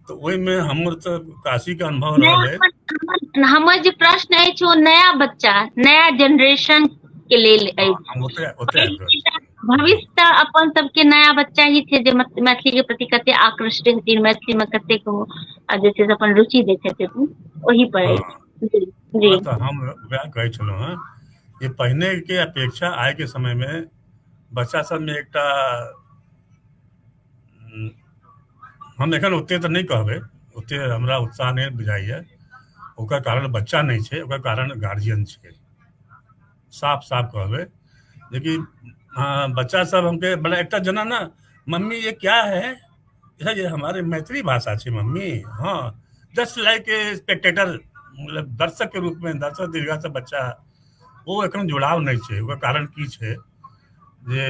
तऽ ओहिमे हमर तऽ काशी के अनुभव नया रहल है। हमर जे प्रश्न अछि, ओ नया बच्चा, नया जेनरेशन के लेल हाँ, अछि। हम ओते आबि रहल छी। भविष्य तऽ अपन सबके नया बच्चा ही छै, जे मैथिली के प्रति कते आकृष्ट हेथिन, मैथिली में कतेक जे छै से अपन रुचि देखेथिन, ओहि पर हाँ, अछि। जी जी वह तऽ हम वएह कहै छलहुँ हेँ, जे पहिने के अपेक्षा आइ के समय में बच्चा सब में एकटा हम एखन ओते तऽ नहीं कहबै, ओते हमरा उत्साह नहीं बुझाइए। ओकर कारण बच्चा नहीं छै, ओकर कारण गार्जियन छै। साफ साफ कहबै, लेकिन बच्चा सब हमके बड़ा एकटा जना ना, मम्मी ये क्या है, ये हमारे मैथिली भाषा छै मम्मी। हाँ, जस्ट लाइक ए स्पेक्टेटर, मतलब दर्शक के रूप में, दर्शक दीर्घा से बच्चा वो एखन जुड़ाव नहीं छै। ओकर कारण की छै, जे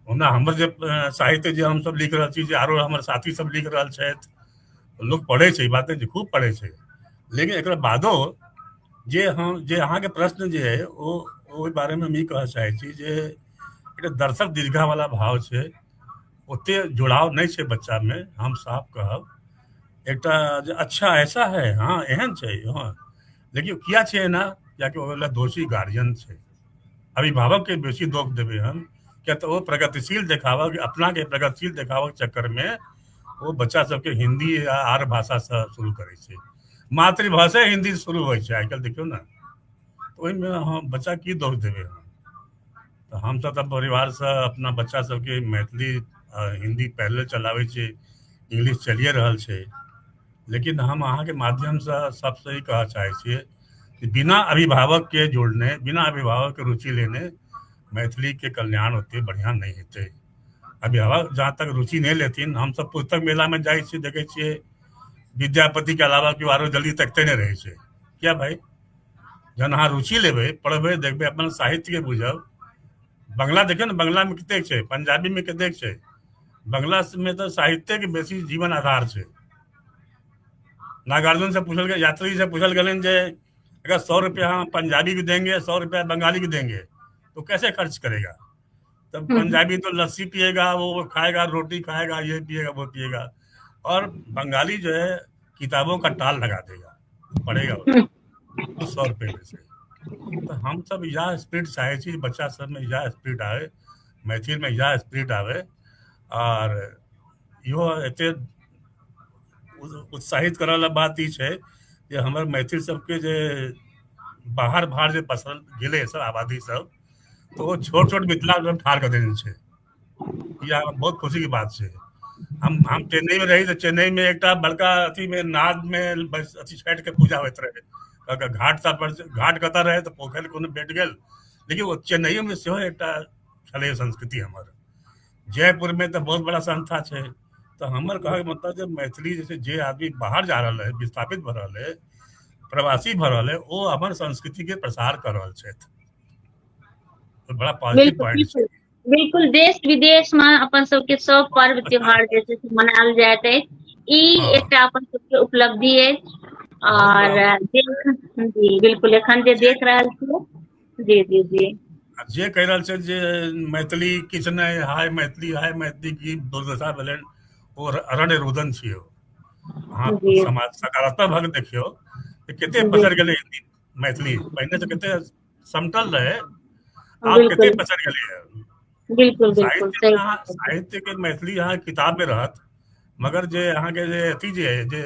ओना हमर जे साहित्य जे हम सब लिख रहल छी, जे आरो हमर साथी सब लिख रहल छथि, लोग पढ़ै छै, ई बात नहीं छै, खूब पढ़ै छै। लेकिन एकर बादो जे अहाँके प्रश्न जे है, ओहि बारे में हम ई कहऽ चाहै छी, जे एकटा दर्शक दीर्घा वाला भाव छै, ओते जुड़ाव नहीं छै बच्चा में। हम साफ कहब, एकटा जे अच्छा ऐसा है, हाँ एहन छै, हाँ, लेकिन किया छै एना, कियाकि ओहि दोषी गार्जियन छै। अभिभावक के बेसी दोष देबै हम, किया तऽ वो प्रगतिशील देखावक, अपना के प्रगतिशील देखावक चक्कर में वो बच्चा सबके हिंदी या आर भाषा से शुरू करै छै। मातृभाषा हिंदी से शुरू होइ छै आइ काल्हि, देखियौ ना। तऽ ओहिमे हम बच्चा की दोष देबै हम? तऽ हमसब तऽ परिवार से अपना बच्चा सबके मैथिली हिंदी पहले चलाबै छियै, इंग्लिश चलिए रहल छै। लेकिन हम अहाँके माध्यम से सबसे ई कहऽ चाहै छियै कि बिना अभिभावक के जोड़ने, बिना अभिभावक के रुचि लेने मैथिली के कल्याण ओते बढ़िया नहीं हेतै। अभिभावक जहाँ तक रुचि नहीं लेथिन, हमसब पुस्तक मेला में जाइ छियै, देखै छियै विद्यापति के अलावा केओ आरो जल्दी तकते नहीं रहै छै। किया भाई? जहन अहाँ रुचि लेबै, पढ़बै, देखबै, अपन साहित्य के बुझब। बंगला देखियौ ने, बंगला में कतेक छै, पंजाबी में कतेक छै, बंगला में तो साहित्य के बेसी जीवन आधार छै। नागार्जुन से पूछल गया, यात्री से पूछल गलन जे अगर 100 रुपया हम पंजाबी को देंगे, 100 रुपया बंगाली को देंगे, तो कैसे खर्च करेगा? तब हम्म, पंजाबी तो लस्सी पिएगा, वो खाएगा, रोटी खाएगा, ये पिएगा, वो पिएगा। और बंगाली जो है किताबों का टाल लगा देगा, पढ़ेगा हम्म, उस 100 रुपये में से। तो हम सब यह स्पिरिट चाहे छी, बच्चा सब में यह स्पिरिट आवे, मैथिल में यह स्पिरिट आवे। और इहो एते उत्साहित करे वाला बात ई छै जे हमर मैथिल सबके जे बाहर बाहर जे पसरल गेले सब आबादी सब, तो वो छोट छोट मिथिला में ठाढ़ कर देने छै। यह बहुत खुशी की बात छै। हम चेन्नई में रही तो चेन्नई में एक बड़का अथी में नाद में बस अथी छठ के पूजा होते रहे। अगर घाट सा पर घाट कतऽ रहे तो पोखर कोनो बैठ गेल। लेकिन वो चेन्नई में सेहो एकटा छलै संस्कृति हमर। जयपुर में तो बहुत बड़ा संस्था छै। तो हमर कहे के मतलब जे मैथिली जैसे जे आदमी बाहर जा रहा है, विस्थापित भ रहा है, प्रवासी भ रहा है, वो अपन संस्कृति के प्रसार कर रहा छथि। तो बड़ा पॉजिटिव बिल्कुल पॉइंट छै। बिल्कुल बिल्कुल, देश विदेश में अपन सबके सब पर्व त्योहार जे छै से मनायल जाइत अछि। ई हाँ, एकटा अपन सबके उपलब्धि अछि। बहुत बड़ा। और जी बिल्कुल, एखन जे जे देख रहल छियै। जी जी जी जे कहि रहल छै जे मैथिली किछु नहि, हाय मैथिली की दुर्दशा भेलनि, ओ अरण्य रुदन छियै। अहाँ जी समाज सकारात्मक भाग देखियौ कि कते जी पसरि गेलै हिन्दी मैथिली। पहिने तऽ कते समटल रहे, आब कते बिल्कुल पसरि गेलै है। बिल्कुल बिल्कुल साहित्य सही में अहाँ, बात है। साहित्य के मैथिली अहाँ किताब में रहत, मगर जे अहाँके जे अथी जे है, जे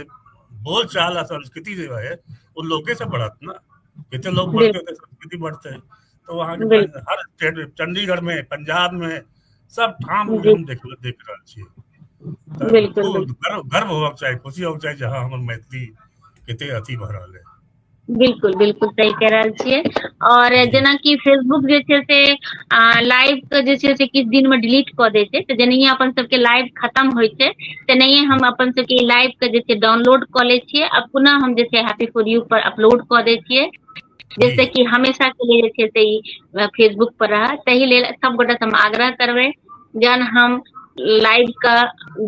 बोल चाल आ संस्कृति जो है वो लोके से बढ़त ना। कते लोग बढ़ते बिल्कुल होते संस्कृति बढ़ते। तो वहाँ के बिल्कुल हर स्टेट में, चंडीगढ़ में, पंजाब में, सब ठाम जी हम देख रहल छियै। तऽ बिल्कुल खूब गर्व गर्व होबक चाही, खुशी होबक चाही जे हाँ हमर मैथिली कते अथी भऽ रहल है। बिल्कुल बिल्कुल सही कह रहल छियै। और जी जेनाकि फेसबुक जे छै से लाइव के जे छै से किछु दिन में डिलीट कऽ दै छै। तऽ जेनाहिये अपन सबके लाइव खत्म होइ छै, तेनाहिये हम अपन सबके लाइव के जे छै डाउनलोड कऽ लै छियै आ पुनः हम जे छै happy for U per upload कऽ दै छियै। जी जैसे कि हमेशा के लिए जे छै से ई फेसबुक पर रह। ताहि लेल सब गोटा से हम आग्रह करबै, जहन हम लाइव का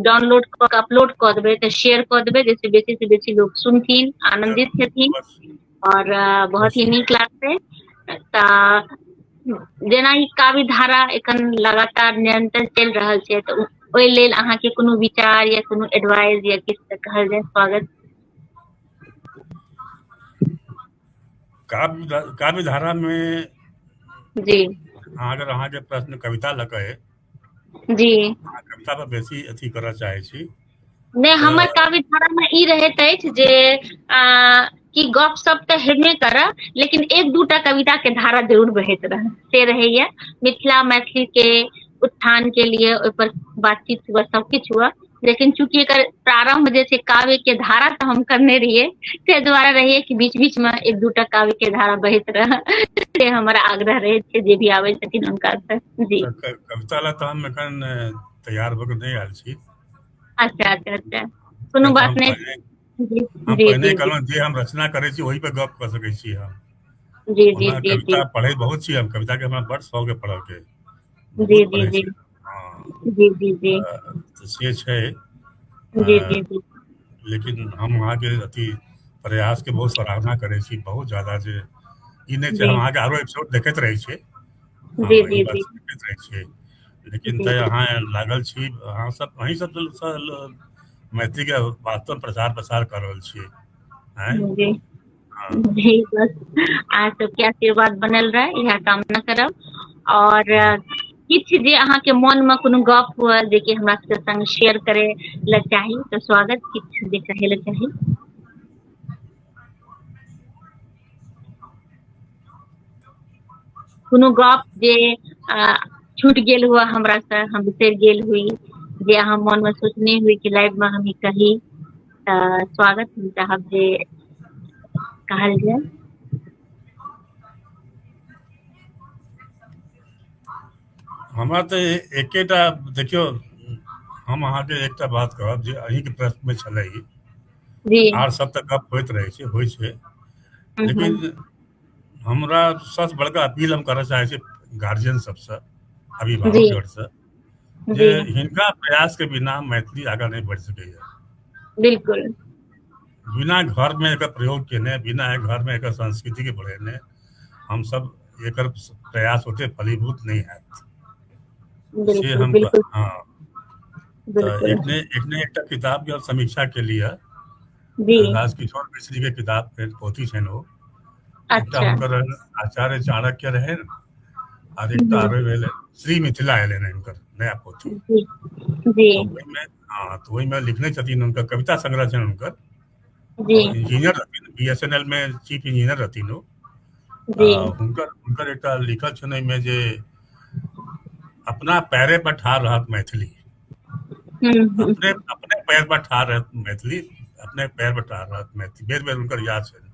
डाउनलोड कऽ के अपलोड कऽ देबै तऽ शेयर कऽ देबै, जैसे बेसी से बेसी लोग सुनथिन, आनंदित जरूर, हेथिन बस और बहुत ही बस नीक लागतै। तऽ जेना ई काव्य धारा एखन लगातार निरंतर चलि रहल छै, तऽ ओहि लेल अहाँके कोनो विचार या कोनो एडवाइस या किछु तऽ कहल जाय, स्वागत। काव्य धारा में जी अगर अहाँके प्रश्न कविता लऽ कऽ अइ, जी अहाँ कविता पर बेसी अथी करऽ चाहै छी नहि, हमर तऽ काव्य धारा में ई रहैत अछि जे कि गप सप तऽ हेबे करऽ, लेकिन एक दूटा कविता के धारा जरूर बहैत रहे, से रहैया। मिथिला मैथिली के उत्थान के लिए ओहि पर बातचीत हुआ, सब किछु हुआ। लेकिन चूंकि एकर प्रारंभ जे छै काव्य के धारा तऽ हम करने रहियै, ताहि दुआरे रहियै कि बीच बीच में एक दूटा काव्य के धारा बहैत रह। से हमर आग्रह रहै छै जे भी आबै छथिन हुनका से। जी कविता लए तऽ हम एखन तैयार भऽ कऽ नहि आयल छी। अच्छा अच्छा अच्छा, कोनो किया तऽ बात नहीं। जी हम जी पहिने जी जी कहलहुँ जे हम रचना करै छी ओही पे गप कऽ सकै छी हम। जी जी ओना जी जी कविता पढ़ै बहुत छी हम, कविता के हमरा बड़ शौक है पढ़ऽ के, जी बहुत जी पढ़ै जी छी। हाँ, जी जी जी तऽ से छै। जी अ, जी जी लेकिन हम अहाँके अथी प्रयास के बहुत सराहना करै छी, बहुत ज्यादा। जे ई नहि छै, जी हम अहाँके आरो एपिसोड देखैत रहै छियै। हाँ, जी ई जी बात जी देखैत रहै छियै। लेकिन जी तै जी अहाँ लागल छी, अहाँ सब अहीं सब मैथिली के वास्तव प्रचार प्रसार कर रहल छियै। आँय जी हाँ, जी, बस अहाँ सबके आशीर्वाद बनल रहे, इएह कामना करब। और जी। किछु जे अहाँके मन में कोनो गप हुए जेकि हमरा सबके संग शेयर करे ले चाही तऽ स्वागत, किछु जे कहे ले चाही। कोनो गप जे छूट गेल हुआ हमरा से, हम बिसरि गेल हुई, जे अहाँ मन में सोचने हुई कि लाइव में हम ई कही, तऽ स्वागत हम चाहब जे कहल जाय। हमरा तऽ एकेटा देखियौ, हम अहाँके एकटा बात कहब जे अहींके प्रश्न में छलै, जी आर सब तऽ गप होइत रहै छै, होइ छै। हम्म, लेकिन हमरा सबसे बड़का अपील हम करऽ चाहै छी गार्जियन सबसँ, जी अभिभावक से, जे जी हिनका प्रयास के बिना मैथिली आगाँ नहीं बढ़ि सकैए। बिल्कुल बिना घर में एकर प्रयोग केने, बिना घर में एकर संस्कृति के बढ़ेने हम सब एकर प्रयास ओते फलीभूत नहीं हैत। से बिल्कुल हम बिल्कुल हाँ, तो बिल्कुल एकने एकटा किताब के समीक्षा के लिए जी राजकिशोर मिश्र के किताब के पोथी छनि ओ, एकटा अच्छा हुनकर आचार्य चाणक्य रहे, और एकटा हम्म, आरो भेलै श्री मिथिला एलनि हुनकर नया पोथी। जी जी तो ओहिमे हाँ, तो ओहिमे लिखने छथिन, हुनकर कविता संग्रह छनि हुनकर, जी और इंजीनियर रहथिन, बीएसएनएल में चीफ इंजीनियर रहथिन ओ। जी हुनकर हुनकर एकटा लिखल छनि एहिमे जे अपना पैरे पर ठाढ़ रहत मैथिली, अपने हम्म, अपने पैर पर ठाढ़ रहत मैथिली, अपने पैर पर ठाढ़ रहत मैथिली, बेर बेर हुनकर याद छनि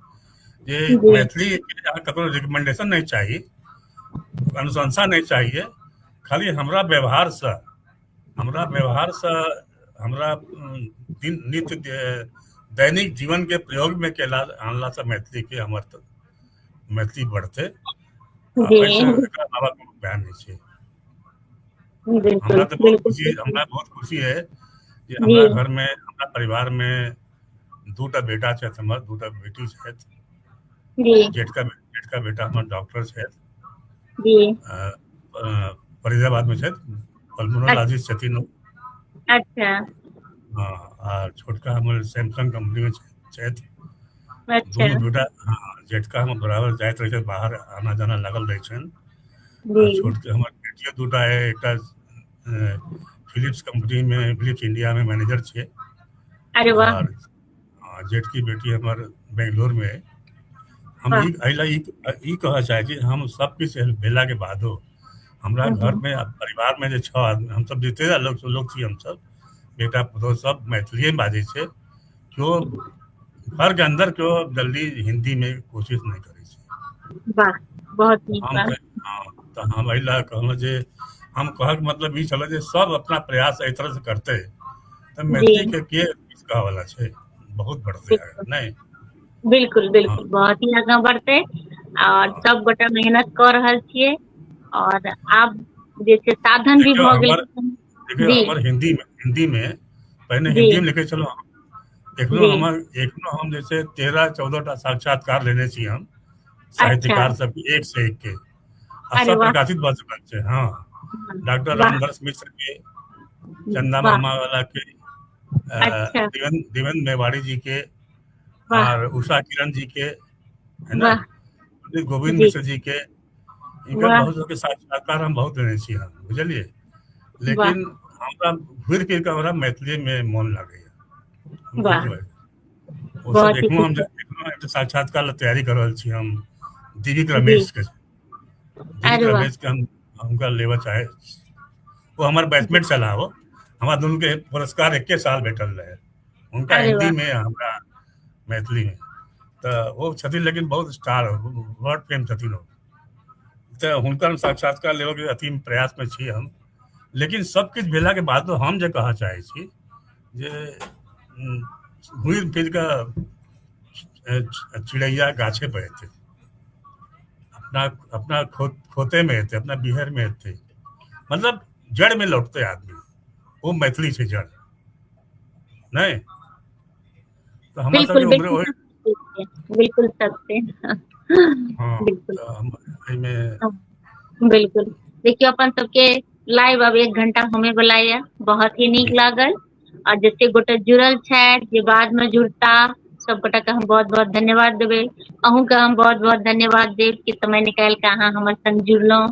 जे जी मैथिली के अहाँ ककरो रिकमेंडेशन नहीं चाहिए, अनुशंसा नहीं चाहिए, खाली हमरा व्यवहार से, हमरा व्यवहार से, हमरा दिन नित्य दैनिक जीवन के प्रयोग में केला आनला से मैथिली के हमर मैथिली बढ़ते, जी ऐसे एकरा अलावा कोनो बयान नहीं छै। बिल्कुल बिल्कुल बिल्कुल हमरा बहुत खुशी है जे जी हमरा घर में, हमरा परिवार में दूटा बेटा छथि, हमर दूटा बेटी छथि। जी जेठका बेटा हमर डॉक्टर छथि, जी फरीदाबाद में छथि, अच्छा पल्मोनोलॉजिस्ट छथिन ओ। अच्छा हाँ, आ छोटका हमर सैमसंग कंपनी में छथि। अच्छा दुनू बेटा, हाँ, जेठका हमर बराबर जाइत रहै छै, बाहर आना जाना लागल रहै छनि, जी आ छोटके हमर बेटियो दूटा है, एकटा फिलिप्स कंपनी में, फिलिप्स इंडिया में मैनेजर छै, अरे वाह और जेठकी बेटी हमर बेंगलोर में है। हम वाह ई कहऽ चाहै छी, हम सब किछु भेला के बादो हमरा घर हम्म, में परिवार में जे 6 आदमी हम सब जते लोग छी, हम सब बेटा पुतौह सब मैथिली में बाजै छै, केओ घर के अंदर केओ जल्दी हिंदी में कोशिश नहीं करै छै। वाह बहुत नीक हम बात हाँ, तो हम एहि लए कहलहुँ जे हम कहक मतलब ई छल जे सब अपना प्रयास एहि तरह से करते तो जी मैथिली के किछु कहऽ वाला छै, बहुत बढ़ते आगे बिल्कुल नहीं। बिल्कुल हाँ, बिल्कुल बहुत ही आगाँ बढ़तै, और हाँ। सब गोटा मेहनत कऽ रहल छियै, और आब जे छै साधन भी भऽ गेलै। देखियो जी हमर हिंदी में पहिने जी हिंदी में लिखे छलहुँ हम, जी एखनो हम जैसे 13-14 टा साक्षात्कार लेने छी हम अच्छा साहित्यकार सबके, एक से एक के, आ अरे सब वाह प्रकाशित भऽ चुकल छै। हाँ, डॉक्टर वाह रामधर्ष मिश्र के, चंदा वाह मामा वाला के, अच्छा देवेंद्र मेवाड़ी जी के, वाह और उषा किरण जी के, है ना, वाह पंडित गोविंद जी मिश्र जी के, इनकर वाह बहुत सबके साक्षात्कार हम बहुत लेने छी हम, बुझलिए। वाह लेकिन हमरा घुरि फिर के हमरा मैथिली में मन लगैए, हम झूठ वाह नहीं, वो सब बहुत ही एखनो खुशी एकटा साक्षात्कार ला तैयारी कर रहल छी हम, दिलीप जी रमेश के, अरे वाह हम हुनका लेबऽ चाहे, वो हमर जी बैचमेट छला, वो हमरा दुनू के पुरस्कार एके साल भेटल रहे, उनका अरे हिंदी वाह में, हमरा मैथिली में। तो वो छथिन, लेकिन बहुत स्टार वर्ल्ड फेम छथिन वो, तो हुनकर साक्षात्कार लेबऽ के अथी प्रयास में छी हम। लेकिन सब किछु भेला के बादो हम जे कहऽ चाहै छी जे घुरि फिर के चिड़ैया गाछे पर एतै, अपना अपना खोते में एतै, अपना बिहर में एतै, मतलब जड़ में लौटते आदमी, वो मैथिली छै जड़, नहीं। तो हमरा सबके बिल्कुल उम्र बिल्कुल वही, सत्य है, बिल्कुल सत्य हाँ, बिल्कुल तो हम एहिमे हाँ, बिल्कुल देखियो अपन सबके लाइव अब 1 घंटा होमे वाला ये, बहुत ही नीक लागल, और जते गोटे जुड़ल छथि, जे बाद में जुड़ता, सब गोटा के हम बहुत बहुत धन्यवाद देबै। अहूँ के हम बहुत बहुत धन्यवाद देब कि समय निकालि के अहाँ हमर संग जुड़लहुँ,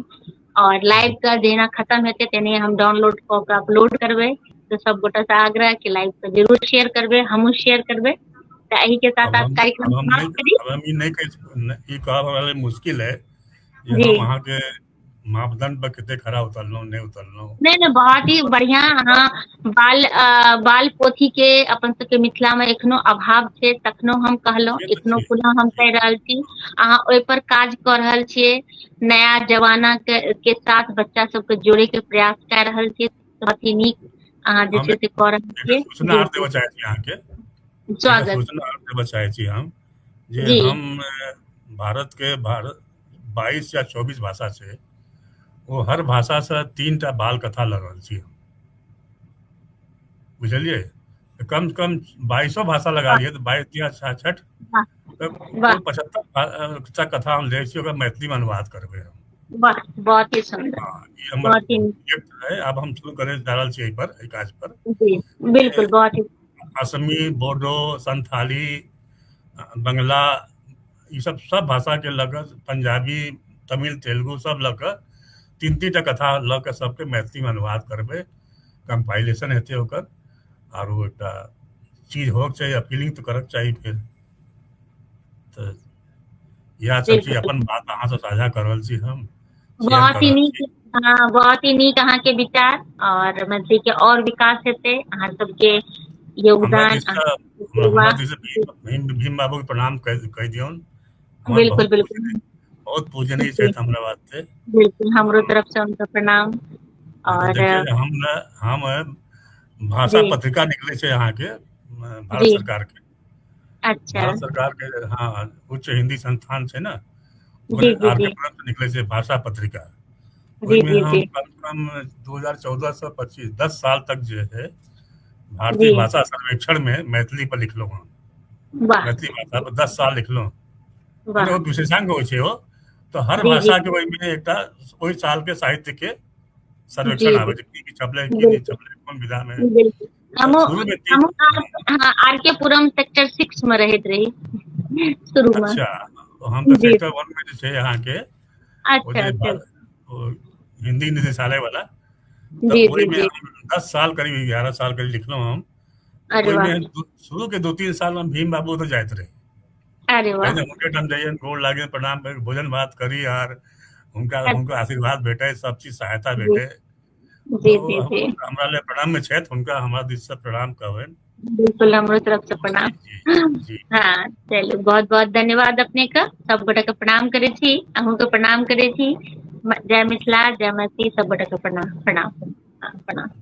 और लाइव का जेना खत्म हेतै तेने हम डाउनलोड कऽ के अपलोड करबै, तो सब गोटा से आग्रह कि लाइव के जरूर शेयर करबै, हमहूँ शेयर करबै। तऽ एही के साथ आज कार्यक्रम समाप्त करी। अब हम ई नहीं कह, ई कहब वाला मुश्किल है जे जी हम अहाँ के मापदंड पर कते खरा उतरलहुँ नहीं उतरलहुँ। नहीं नहीं बहुत ही बढ़िया, अहाँ बाल पोथी के अपन सबके मिथिला में एखनो अभाव छै, तखनो हम कहलहुँ, से तऽ एखनो छै, पुनः हम कहि रहल छी, अहाँ ओहि पर काज कऽ रहल छियै, नया जमाना के साथ बच्चा सबके जोड़े के प्रयास कऽ रहल छियै, बहुत ही नीक अहाँ जे हम छै से कऽ रहल एकर छियै। सूचना जी आर जी देबऽ चाहै छी अहाँके, एकर स्वागत। सूचना आर देबऽ चाहै छी हम, जे जी हम भारत के 22 या 24 भाषा छै, वो हर भाषा से 3टा बाल कथा लऽ रहल छी हम, बुझलियै। कम से कम 22 भाषा लगा वाह लियै तऽ 22 तिया 66, वाह तऽ वाह कुल 75 टा कथा हम लिखै छी, ओकर मैथिली में अनुवाद करबै हम। वाह, बहुत ही सुंदर, हाँ, ये हमर बहुत ही प्रोजेक्ट है। अब हम शुरू करे जा रहल छी एहि पर, एहि काज पर। जी बिल्कुल, बहुत ही असमी, बोडो, संथाली, बंगला, ई सब भाषा के लऽ कऽ, पंजाबी, तमिल, तेलुगु सब लऽ कऽ 3-3 टा कथा लऽ कऽ सबके मैथिली में अनुवाद करबै, कंपाइलेशन हेतै ओकर, आरो एकटा चीज होक चाहिए, अपीलिंग तो करक चाहिए फिर। तऽ इएह सब चीज, बिल्कुल अपन बात अहाँ से साझा कर रहल छी हम, शेयर बहुत कर ही रहल नीक। छी। हाँ, बहुत ही नीक अहाँ के विचार, और मैथिली के और विकास हेतै, अहाँ सबके हमरा योगदान, दिस अहाँ से सबके हमरा सेवा। दिस से भीम बाबू के प्रणाम कहि दियौन। हमर बिल्कुल बिल्कुल बहुत पूजनीय जी, छथि हमरा वास्ते। बिल्कुल हमरो तरफ से उनका प्रणाम। और देखिए, हम भाषा जी पत्रिका निकले छै अहाँ के, भारत जी सरकार के, अच्छा भारत सरकार के, हाँ, उच्च हिंदी संस्थान छै ना, ओकरे जी जी आर के जी तरफ से निकले छै भाषा पत्रिका। जी ओहिमे जी हम जी कम से कम 2014 से 25 10 साल तक जे है भारतीय जी भाषा सर्वेक्षण में मैथिली पर लिखलहुँ हँ। वाह मैथिली भाषा पर 10 साल लिखलहुँ, मने वाह ओ विशेषांक होइ छै, ओ तो हर जी जी भाषा के ओहिमे एकटा ओहि साल के साहित्य के जी सर्वेक्षण जी आबै छै, की छपलै की नहीं बिल्कुल छपलै, कोन विधा में। बिल्कुल तऽ हमो शुरू में हमो हाँ, हाँ, आर के पुरम सेक्टर 6 में रहैत रही शुरू में। अच्छा, तो हम तो जी सेक्टर 1 में जे छै यहाँ के, वो अच्छा जे अच्छा वो हिंदी निदेशालय वाला, तो जी जी ओहिमे जी हम 10 साल करीब 11 साल करीब लिखलहुँ हम। अरे वाह ओहिमे शुरू के 2-3 साल में भीम बाबू तो जाइत रहे, अरे वाह कहीं हुनके ठाम जाइए, गोड़ लागे, प्रणाम करी, भोजन भात करी, आर हुनका अच्छा आशीर्वाद भेटे, सब चीज सहायता जी भेटे। तो जी जी जी हमरा ले प्रणाम में छथि, हुनका हमरा दिस से प्रणाम कहबनि। बिल्कुल हमरो तरफ से जी प्रणाम। जी जी। हाँ चलू, बहुत बहुत धन्यवाद अपने का, सब गोटे के प्रणाम करे छी, अहूँ के प्रणाम करे छी। जय मिथिला, जय मैथिली, सब गोटे के प्रणाम प्रणाम। हाँ, प्रणाम।